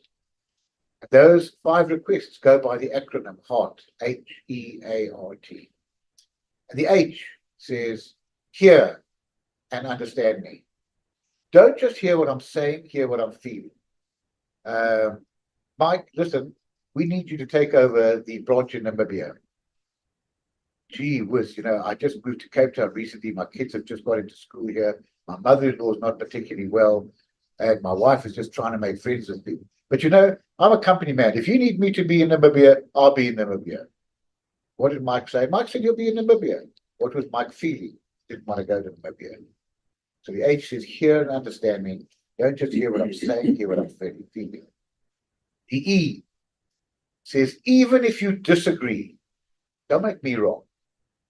Those 5 requests go by the acronym HEART, HEART. And the H says, hear and understand me. Don't just hear what I'm saying, hear what I'm feeling. Mike, listen, we need you to take over the branch in Namibia. Gee whiz, I just moved to Cape Town recently. My kids have just got into school here. My mother-in-law is not particularly well, and my wife is just trying to make friends with people. But I'm a company man. If you need me to be in Namibia, I'll be in Namibia. What did Mike say? Mike said, you'll be in Namibia. What was Mike feeling? Didn't want to go to Namibia. So the H says, hear and understand me. Don't just hear what I'm saying, hear what I'm feeling. The E says, even if you disagree, don't make me wrong.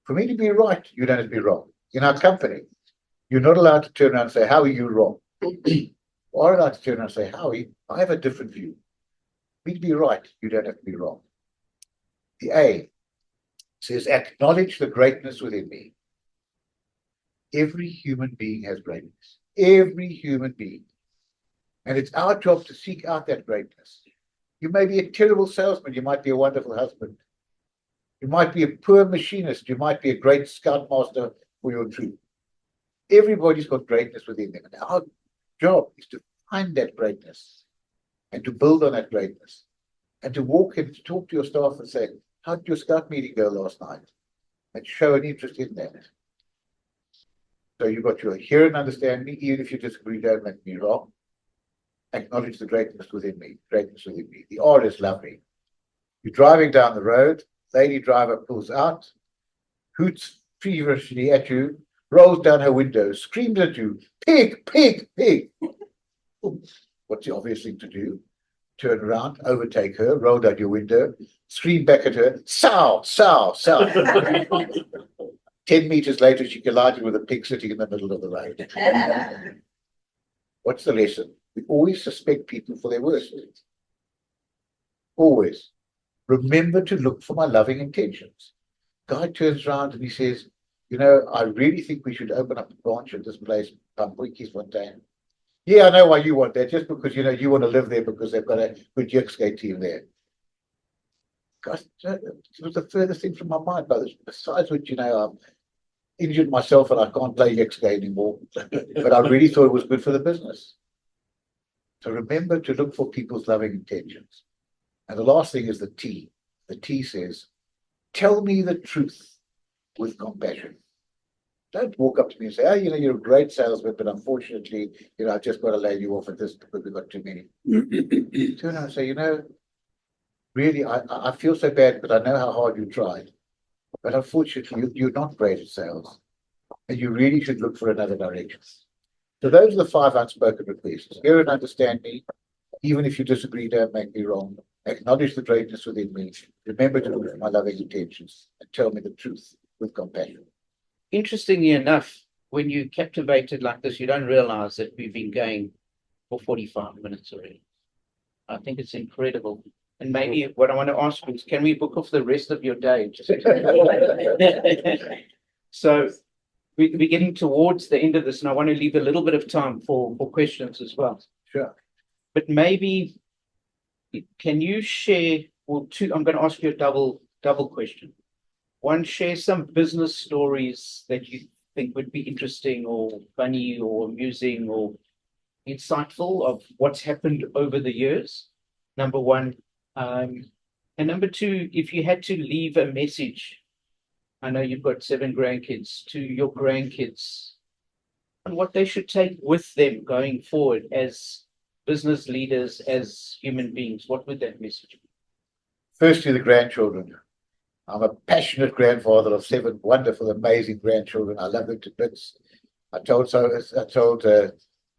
For me to be right, you don't have to be wrong. In our company, you're not allowed to turn around and say, how are you wrong? You are allowed to turn around and say, Howie, I have a different view. For me to be right, you don't have to be wrong. The A says, acknowledge the greatness within me. Every human being has greatness. Every human being. And it's our job to seek out that greatness. You may be a terrible salesman. You might be a wonderful husband. You might be a poor machinist. You might be a great scoutmaster for your troop. Everybody's got greatness within them. And our job is to find that greatness and to build on that greatness and to walk and to talk to your staff and say, how did your scout meeting go last night? And show an interest in that. So you've got your hear and understand me, even if you disagree, don't make me wrong. Acknowledge the greatness within me, greatness within me. The R is lovely. You're driving down the road, lady driver pulls out, hoots feverishly at you, rolls down her window, screams at you, pig, pig, pig. What's the obvious thing to do? Turn around, overtake her, roll down your window, scream back at her, sow, sow, sow. 10 meters later, she collided with a pig sitting in the middle of the road. What's the lesson? We always suspect people for their worst. Always. Remember to look for my loving intentions. Guy turns around and he says, I really think we should open up a branch at this place, Pampuikis one time. Yeah, I know why you want that, just because, you want to live there because they've got a good Yikskate team there. Gosh, it was the furthest thing from my mind. But besides which, I've injured myself and I can't play Yikskate anymore. But I really thought it was good for the business. So remember to look for people's loving intentions. And the last thing is the T. The T says, tell me the truth with compassion. Don't walk up to me and say, oh, you're a great salesman, but unfortunately, I've just got to lay you off at this because we've got too many. Turn around and say, really, I feel so bad, but I know how hard you tried. But unfortunately, you're not great at sales. And you really should look for another direction. So those are the 5 unspoken requests. Hear and understand me. Even if you disagree, don't make me wrong. Acknowledge the greatness within me. Remember to look for my loving intentions and tell me the truth with compassion. Interestingly enough, when you captivated like this, you don't realize that we've been going for 45 minutes already. I think it's incredible. And maybe what I want to ask you is, can we book off the rest of your day? So we're getting towards the end of this, and I want to leave a little bit of time for questions as well. Sure. But maybe, can you share, or two, I'm going to ask you a double question. One, share some business stories that you think would be interesting or funny or amusing or insightful of what's happened over the years, number one. And number two, if you had to leave a message, I know you've got 7 grandkids, to your grandkids, and what they should take with them going forward as business leaders, as human beings, what would that message be? Firstly, the grandchildren. I'm a passionate grandfather of 7 wonderful, amazing grandchildren. I love them to bits. I told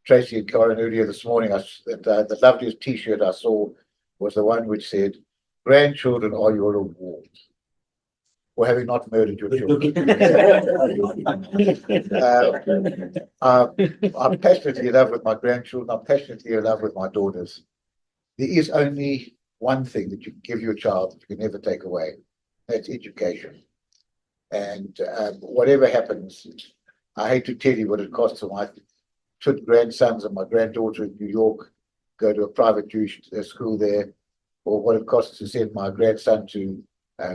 Tracy and Karen earlier this morning that the loveliest T-shirt I saw was the one which said, "Grandchildren are your reward for having not murdered your children." I'm passionately in love with my grandchildren. I'm passionately in love with my daughters. There is only one thing that you can give your child that you can never take away. That's education. And whatever happens, I hate to tell you what it costs for my 2 grandsons and my granddaughter in New York go to a private Jewish school there. or what it costs to send my grandson to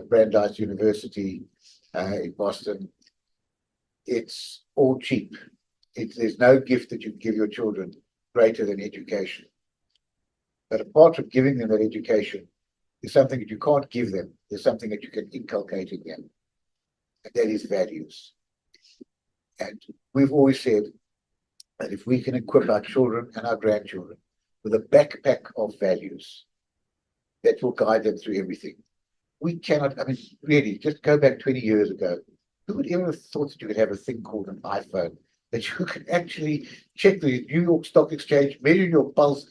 Brandeis University in Boston. It's all cheap. There's no gift that you can give your children greater than education. But apart from giving them that education, there's something that you can't give them. There's something that you can inculcate in them. And that is values. And we've always said that if we can equip our children and our grandchildren with a backpack of values, that will guide them through everything. We cannot, I mean, really, just go back 20 years ago. Who would ever have thought that you could have a thing called an iPhone, that you could actually check the New York Stock Exchange, measure your pulse,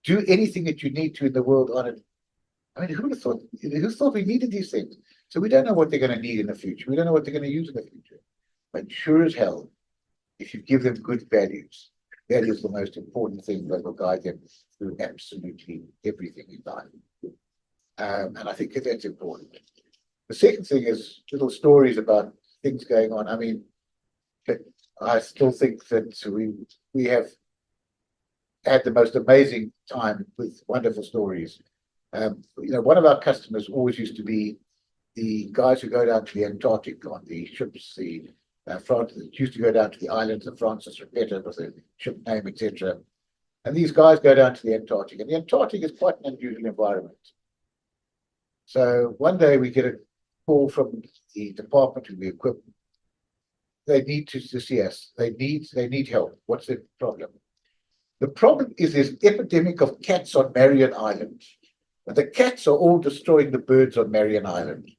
do anything that you need to in the world on it? I mean, who would have thought, who thought we needed these things? So we don't know what they're going to need in the future. We don't know what they're going to use in the future. But sure as hell, if you give them good values, that is the most important thing that will guide them through absolutely everything in life. And I think that's important. The second thing is little stories about things going on. I mean, I still think that we have had the most amazing time with wonderful stories. One of our customers always used to be the guys who go down to the Antarctic on the ships, France used to go down to the islands of Francis Repetta with the ship name, etc. And these guys go down to the Antarctic, and the Antarctic is quite an unusual environment. So one day we get a call from the department who we equip. They need to see us. They need help. What's the problem? The problem is this epidemic of cats on Marion Island. And the cats are all destroying the birds on Marion Island.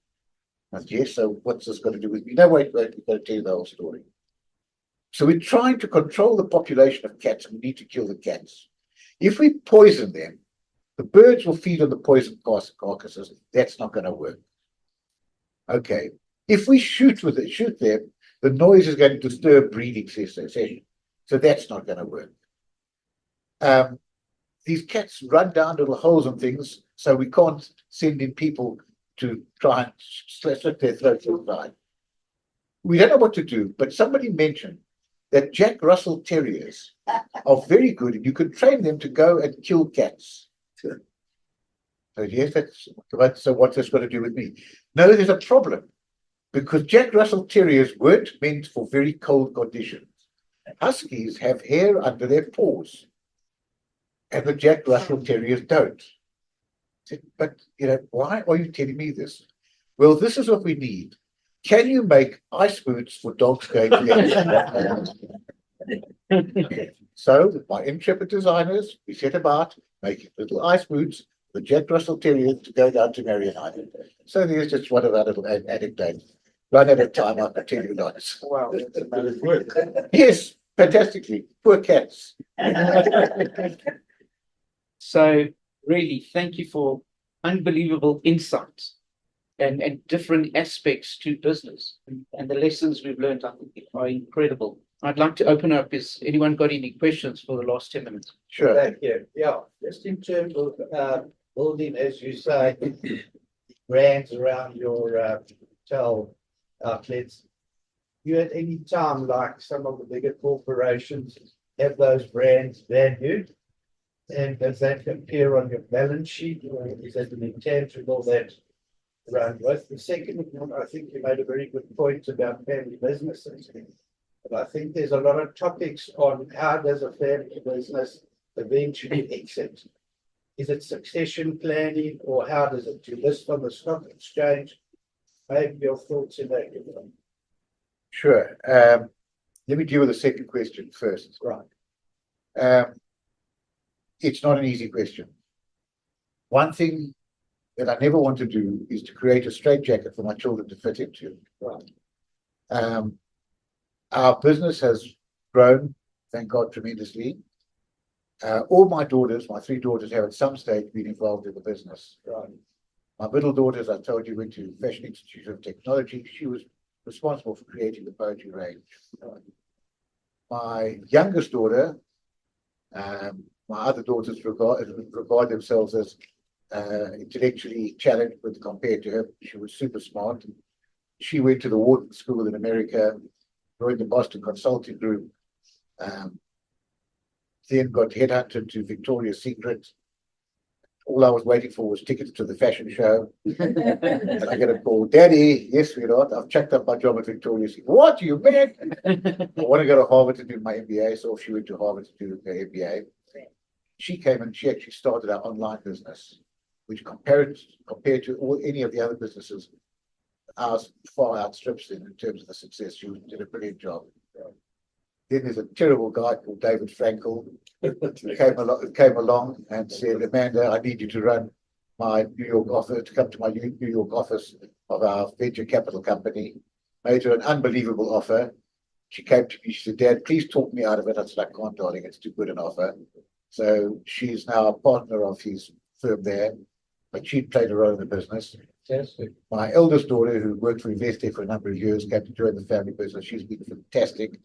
I said, yes, so what's this got to do with me? No, wait, we've got to tell you the whole story. So we're trying to control the population of cats. We need to kill the cats. If we poison them, the birds will feed on the poisoned carcasses. That's not going to work. Okay. If we shoot them, the noise is going to disturb breeding session. So that's not going to work. These cats run down little holes and things, so we can't send in people to try and slit their throats and die. We don't know what to do, but somebody mentioned that Jack Russell Terriers are very good, and you can train them to go and kill cats. So yes, so what's this got to do with me? No, there's a problem, because Jack Russell Terriers weren't meant for very cold conditions. Huskies have hair under their paws, and the Jack Russell Terriers don't. I said, but why are you telling me this? Well, this is what we need. Can you make ice boots for dogs going to the So my intrepid designers, we set about making little ice boots for Jack Russell Terriers to go down to Marion Island. So there's just one of our little anecdotes. Run out of time, I can tell you lots. Wow, that's amazing work. Yes, fantastically. Poor cats. So really, thank you for unbelievable insights and different aspects to business. And the lessons we've learned, I think, are incredible. I'd like to open up. Has anyone got any questions for the last 10 minutes? Sure. Thank you. Yeah, just in terms of building, as you say, brands around your retail outlets, you at any time, like some of the bigger corporations, have those brands valued? And does that appear on your balance sheet, or is that an intangible that around with? The second one, I think you made a very good point about family businesses. But I think there's a lot of topics on how does a family business eventually exit? Is it succession planning, or how does it do list on the stock exchange? Maybe your thoughts in that. Sure. Let me deal with the second question first. Right. It's not an easy question. One thing that I never want to do is to create a straitjacket for my children to fit into. Right. Our business has grown, thank God, tremendously. All my daughters, my three daughters, have at some stage been involved in the business. Right. My middle daughter, as I told you, went to Fashion Institute of Technology. She was responsible for creating the poetry range. My youngest daughter, my other daughters regard themselves as intellectually challenged, but compared to her, she was super smart. She went to the Wharton School in America, joined the Boston Consulting Group, then got headhunted to Victoria's Secret, All I was waiting for was tickets to the fashion show. And I get a call, Daddy, yes, sweetheart, I've checked up my job at Victoria's Secret. What, you mad? I want to go to Harvard to do my MBA, so she went to Harvard to do her MBA. She came and she actually started our online business, which compared to any of the other businesses, ours far outstrips them in terms of the success. She did a brilliant job. Then there's a terrible guy called David Frankel who came along and said, Amanda, I need you to run my New York office, to come to my New York office of our venture capital company. Made her an unbelievable offer. She came to me, she said, Dad, please talk me out of it. I said, I can't, darling, it's too good an offer. So she's now a partner of his firm there, but she played a role in the business. Fantastic. My eldest daughter, who worked for Investec for a number of years, came to join the family business. She's been fantastic.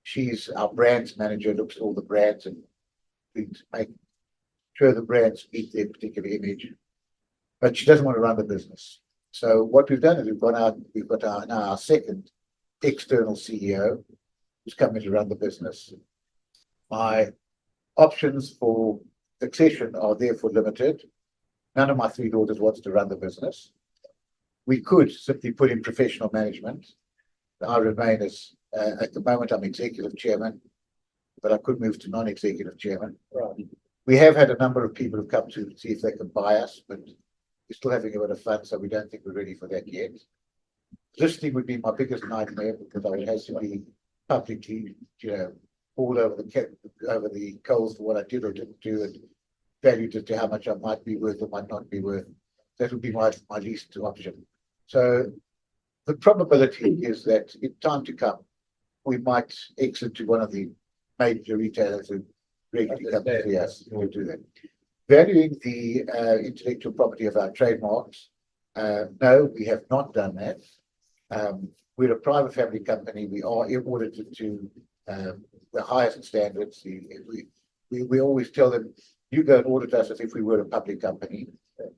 She's our brands manager, looks at all the brands and make sure the brands meet their particular image. But she doesn't want to run the business. So what we've done is we've got our second external CEO who's coming to run the business. My options for succession are therefore limited. None of my three daughters wants to run the business. We could simply put in professional management. I remain as, at the moment, I'm executive chairman, but I could move to non-executive chairman. Right. We have had a number of people who've come to see if they can buy us, but we're still having a bit of fun, so we don't think we're ready for that yet. Listing would be my biggest nightmare because I would have to be publicly, all over the coals for what I did or didn't do, and valued as to how much I might be worth or might not be worth. That would be my least option. So the probability is that in time to come, we might exit to one of the major retailers who regularly come to see us. We'll do that. Valuing the intellectual property of our trademarks, no, we have not done that. We're a private family company. We are audited to the highest standards. We always tell them, you go and audit us as if we were a public company.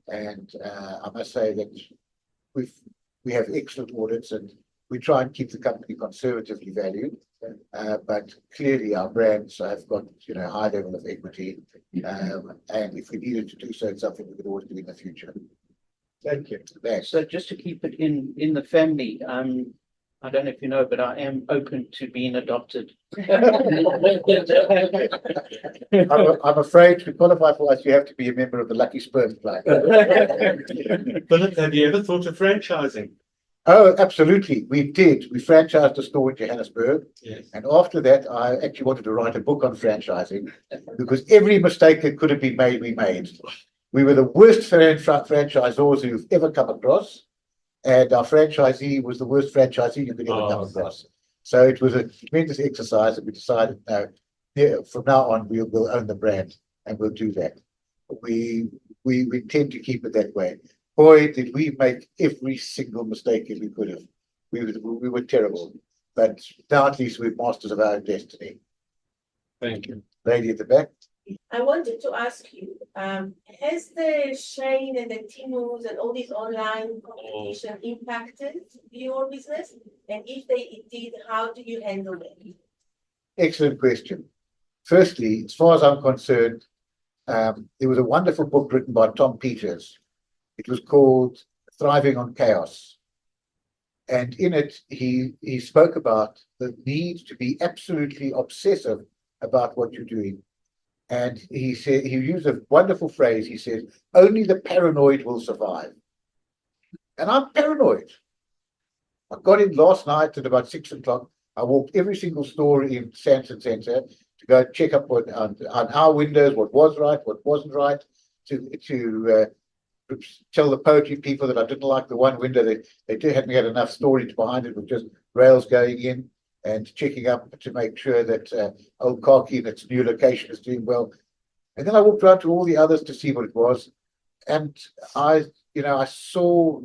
And I must say that we have excellent audits and we try and keep the company conservatively valued. But clearly our brands have got high level of equity. And if we needed to do so, it's something we could always do in the future. Thank you. Thanks. So just to keep it in the family, I don't know if you know, but I am open to being adopted. I'm afraid to qualify for us, you have to be a member of the Lucky Sperm Club. Philip, have you ever thought of franchising? Oh, absolutely. We did. We franchised a store in Johannesburg. Yes. And after that, I actually wanted to write a book on franchising because every mistake that could have been made, we made. We were the worst franchisors you've ever come across. And our franchisee was the worst franchisee you could ever come across. So it was a tremendous exercise that we decided, no, from now on, we'll own the brand and we'll do that. We tend to keep it that way. Boy, did we make every single mistake that we could have. We were terrible. But now at least we're masters of our own destiny. Thank you. Lady at the back. I wanted to ask you, has the Shane and the Timus and all this online competition impacted your business? And if it did, how do you handle it? Excellent question. Firstly, as far as I'm concerned, there was a wonderful book written by Tom Peters. It was called Thriving on Chaos. And in it, he spoke about the need to be absolutely obsessive about what you're doing. And he said, he used a wonderful phrase. He said, only the paranoid will survive. And I'm paranoid. I got in last night at about 6 o'clock. I walked every single store in Sandton Centre to go check up on our windows, what was right, what wasn't right, to tell the poetry people that I didn't like the one window. They hadn't had enough storage behind it with just rails going in, and checking up to make sure that Old Khaki in its new location is doing well. And then I walked around to all the others to see what it was. And I saw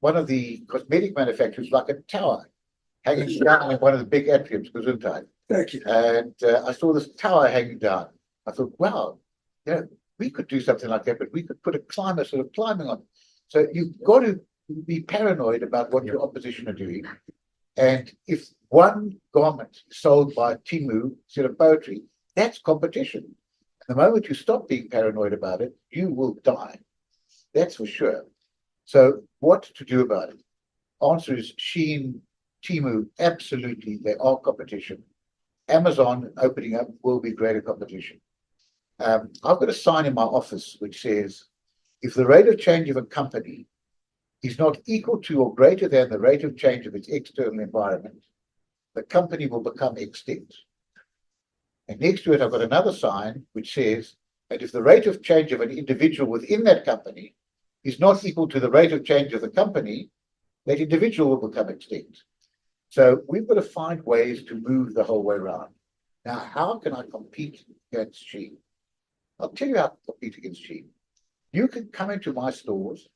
one of the cosmetic manufacturers like a tower hanging down in one of the big atriums, Gesundheit. Thank you. And I saw this tower hanging down. I thought, wow, we could do something like that, but we could put a climber sort of climbing on. So you've got to be paranoid about what your opposition are doing. And if one garment is sold by Timu instead of poetry, that's competition. The moment you stop being paranoid about it, you will die. That's for sure. So what to do about it? Answer is Shein, Temu, absolutely, they are competition. Amazon opening up will be greater competition. I've got a sign in my office which says, if the rate of change of a company is not equal to or greater than the rate of change of its external environment, the company will become extinct. And next to it, I've got another sign which says that if the rate of change of an individual within that company is not equal to the rate of change of the company, that individual will become extinct. So we've got to find ways to move the whole way around. Now, how can I compete against Shein? I'll tell you how to compete against Shein. You can come into my stores,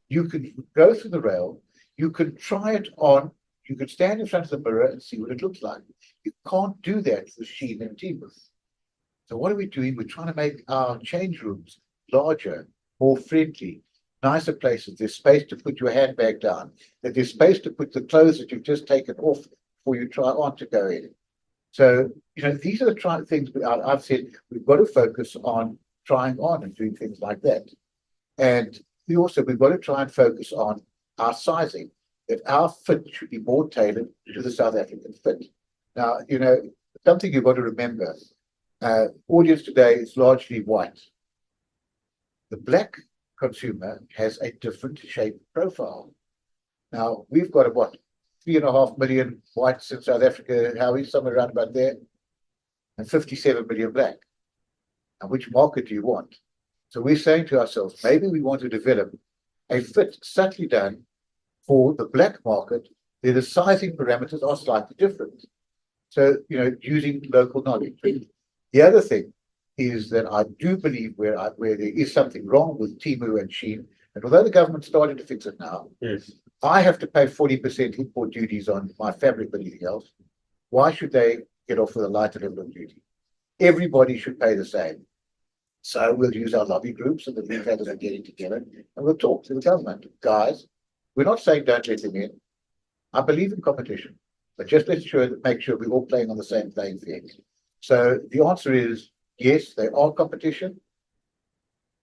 you can go through the rail, you can try it on, you can stand in front of the mirror and see what it looks like. You can't do that with Shein and Temu. So what are we doing? We're trying to make our change rooms larger, more friendly, nicer places. There's space to put your handbag down, that there's space to put the clothes that you've just taken off before you try on to go in. So, these are the things I've said we've got to focus on trying on and doing things like that. And we've got to try and focus on our sizing, that our fit should be more tailored to the South African fit. Now, something you've got to remember, audience today is largely white. The black consumer has a different shape profile. Now, we've got about 3.5 million whites in South Africa, Howie, somewhere around about there, and 57 million black. And which market do you want? So we're saying to ourselves, maybe we want to develop a fit subtly done for the black market, where the sizing parameters are slightly different. So, using local knowledge. The other thing is that I do believe where there is something wrong with Temu and Shein, and although the government's starting to fix it now, Yes. I have to pay 40% import duties on my fabric, but anything else. Why should they get off with a lighter level of duty? Everybody should pay the same. So we'll use our lobby groups and the retailers are getting together and we'll talk to the government. Guys, we're not saying don't let them in. I believe in competition, but just make sure we're all playing on the same playing field. So the answer is yes, they are competition,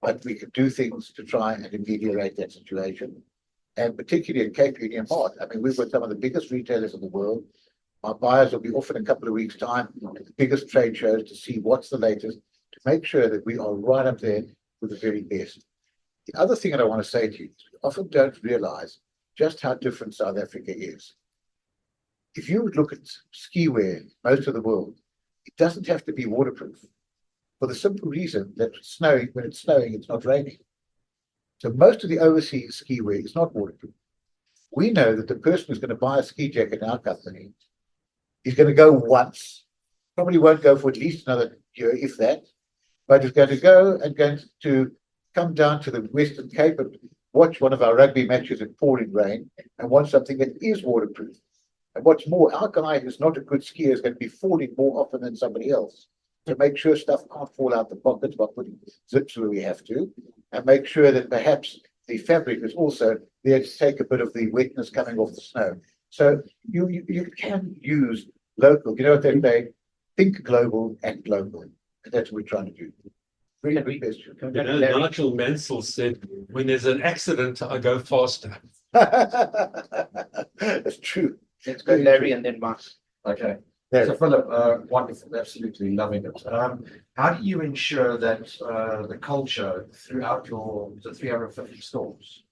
but we can do things to try and ameliorate that situation. And particularly in Cape Union Mart, I mean, we've got some of the biggest retailers in the world. Our buyers will be off in a couple of weeks' time to the biggest trade shows to see what's the latest, to make sure that we are right up there with the very best. The other thing that I want to say to you is we often don't realize just how different South Africa is. If you would look at ski wear, most of the world, it doesn't have to be waterproof for the simple reason that when it's snowing, it's not raining. So most of the overseas ski wear is not waterproof. We know that the person who's going to buy a ski jacket in our company is going to go once, probably won't go for at least another year, if that, but is going to go and going to come down to the Western Cape and watch one of our rugby matches in pouring rain and want something that is waterproof. And what's more, our guy who's not a good skier is going to be falling more often than somebody else, to make sure stuff can't fall out the pockets by putting zips where we have to, and make sure that perhaps the fabric is also there to take a bit of the wetness coming off the snow. So you can use local, what they say, think global and global. And that's what we're trying to do. Very good question. Nigel Mansell said, when there's an accident, I go faster. That's true. Let's go Larry and then Mark. Okay. There. So Philip, wonderful, absolutely loving it. How do you ensure that the culture throughout the 350 stores,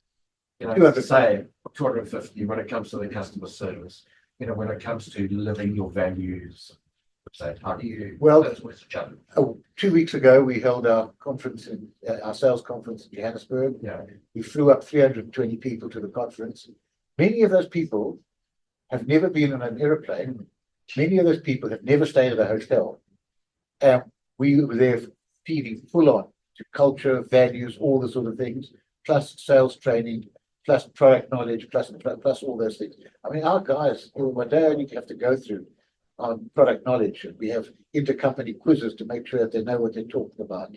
it's the same, 250 when it comes to the customer service, when it comes to living your values, how do you? Well, that's what's the challenge. 2 weeks ago, we held our sales conference in Johannesburg. Yeah. We flew up 320 people to the conference. Many of those people have never been on an airplane. Many of those people have never stayed at a hotel. And we were there feeding full on to culture, values, all the sort of things, plus sales training, plus product knowledge, plus all those things. I mean, our guys, one day only have to go through on product knowledge. We have intercompany quizzes to make sure that they know what they're talking about.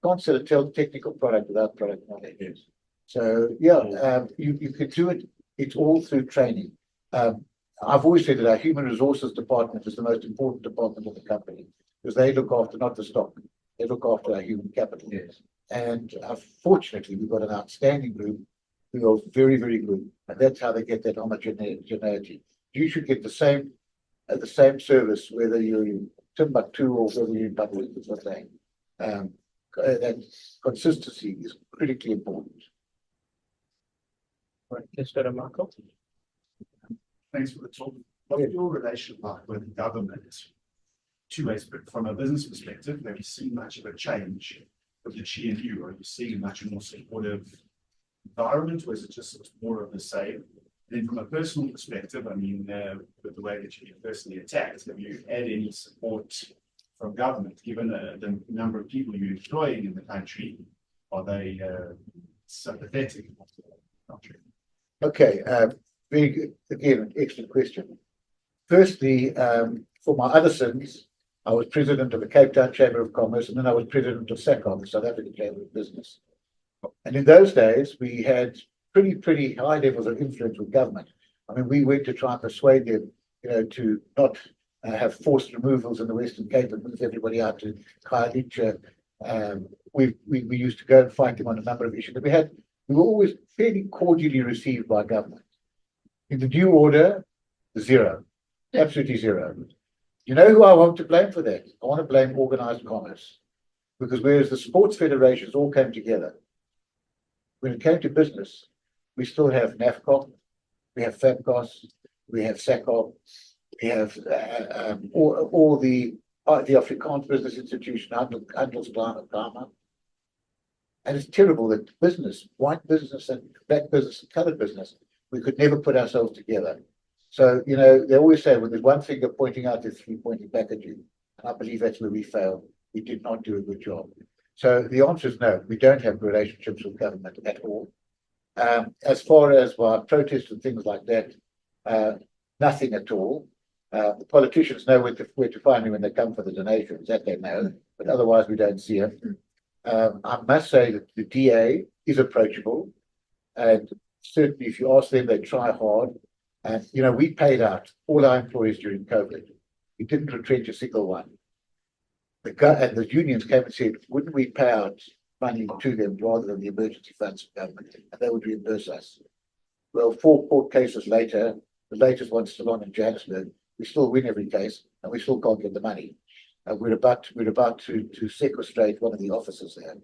Can't sell a technical product without product knowledge. Yes. So you could do it. It's all through training. I've always said that our human resources department is the most important department of the company because they look after not the stock, They look after our human capital. Yes. And fortunately, we've got an outstanding group who are very, very good. And that's how they get that homogeneity. You should get the same service, whether you're in Timbuktu or whether you're in Dublin, is what I'm saying. That consistency is critically important. Right, let's go to Michael. Thanks for the talk. What's your relation like with the government? Two ways, but from a business perspective, have you seen much of a change with the GNU? Are you seeing much more supportive environment, or is it just more of the same? And then from a personal perspective, I mean, with the way that you get personally attacked, have you had any support from government, given the number of people you're employing in the country? Are they sympathetic? Not really. Okay, very good. Again, excellent question. Firstly, for my other sins, I was president of the Cape Town Chamber of Commerce, and then I was president of SACOM, the South African Chamber of Business. And in those days, we had pretty high levels of influence with government. I mean, we went to try and persuade them, to not have forced removals in the Western Cape and move everybody out to Krawitz. We used to go and fight them on a number of issues. But we were always fairly cordially received by government. In the due order, zero, absolutely zero. You know who I want to blame for that? I want to blame organized commerce, because whereas the sports federations all came together, when it came to business, we still have NAFCOM, we have FABCOS, we have SACOM, we have all the Afrikaans Business Institution, Handelskammer. And it's terrible that business, white business and black business and colored business, we could never put ourselves together. So, they always say, when there's one finger pointing out, there's three pointing back at you. And I believe that's where we failed. We did not do a good job. So the answer is no, we don't have relationships with government at all. As far as our protests and things like that, nothing at all. The politicians know where to find me when they come for the donations, that they know, but otherwise we don't see them. I must say that the DA is approachable, and certainly if you ask them, they try hard. And, we paid out all our employees during COVID. We didn't retrench a single one. And the unions came and said, wouldn't we pay out money to them rather than the emergency funds of government? And they would reimburse us. Well, 4 court cases later, the latest one still on in Johannesburg, we still win every case and we still can't get the money. We're about to sequestrate one of the officers there.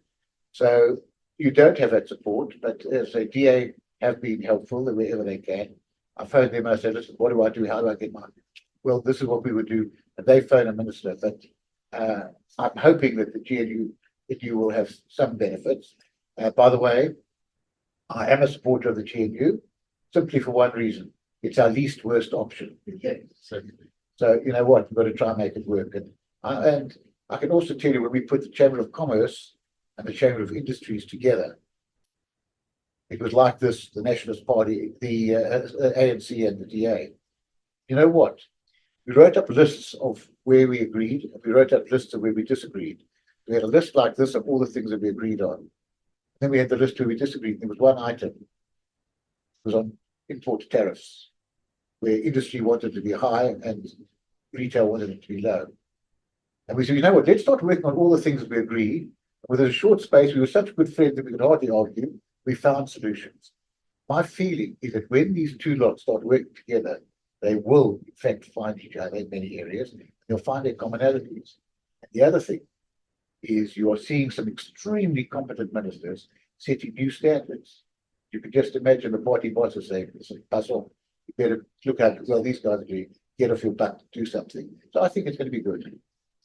So you don't have that support, but as a DA have been helpful wherever they can. I phoned them and I said, listen, what do I do? How do I get money? Well, this is what we would do. And they phone a minister, but I'm hoping that the GNU will have some benefits. By the way, I am a supporter of the GNU simply for one reason. It's our least worst option. So you know what? We've got to try and make it work. And I can also tell you, when we put the Chamber of Commerce and the Chamber of Industries together, it was like this: the Nationalist Party, the ANC, and the DA. You know what? We wrote up lists of where we agreed, and we wrote up lists of where we disagreed. We had a list like this of all the things that we agreed on. Then we had the list where we disagreed. There was one item. It was on import tariffs, where industry wanted to be high and retail wanted it to be low. And we said, you know what, let's start working on all the things that we agreed. Within a short space, we were such good friends that we could hardly argue. We found solutions. My feeling is that when these two lots start working together, they will, in fact, find each other in many areas. They'll find their commonalities. And the other thing is you are seeing some extremely competent ministers setting new standards. You can just imagine the party bosses saying, listen, pass on. You better look at, well, these guys are doing, get off your butt, do something. So I think it's going to be good.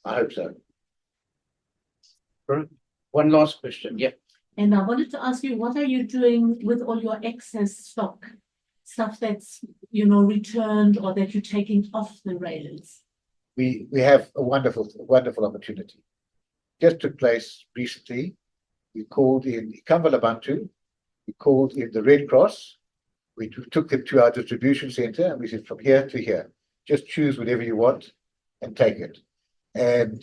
I hope so. One last question. Yeah. And I wanted to ask you, what are you doing with all your excess stock? Stuff that's, returned or that you're taking off the rails? We have a wonderful opportunity. Just took place recently. We called in Kamvala, we called in the Red Cross. We took them to our distribution center and we said, from here to here, just choose whatever you want and take it. And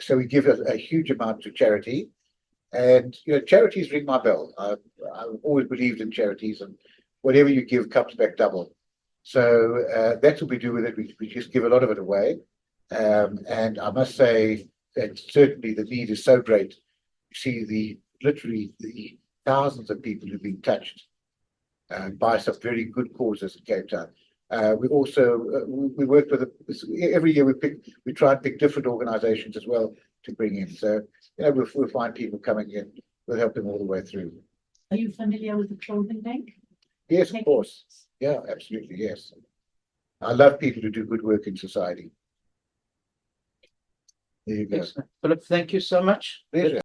so we give a huge amount to charity. And charities ring my bell. I've always believed in charities, and whatever you give comes back double. So that's what we do with it. We just give a lot of it away. And I must say, and certainly the need is so great. You see literally the thousands of people who've been touched by some very good causes in Cape Town. We also we work with every year we try and pick different organisations as well to bring in. So we'll find people coming in. We'll help them all the way through. Are you familiar with the clothing bank? Yes, of course. Yeah, absolutely. Yes. I love people who do good work in society. There you go. Excellent. Philip, thank you so much. Pleasure.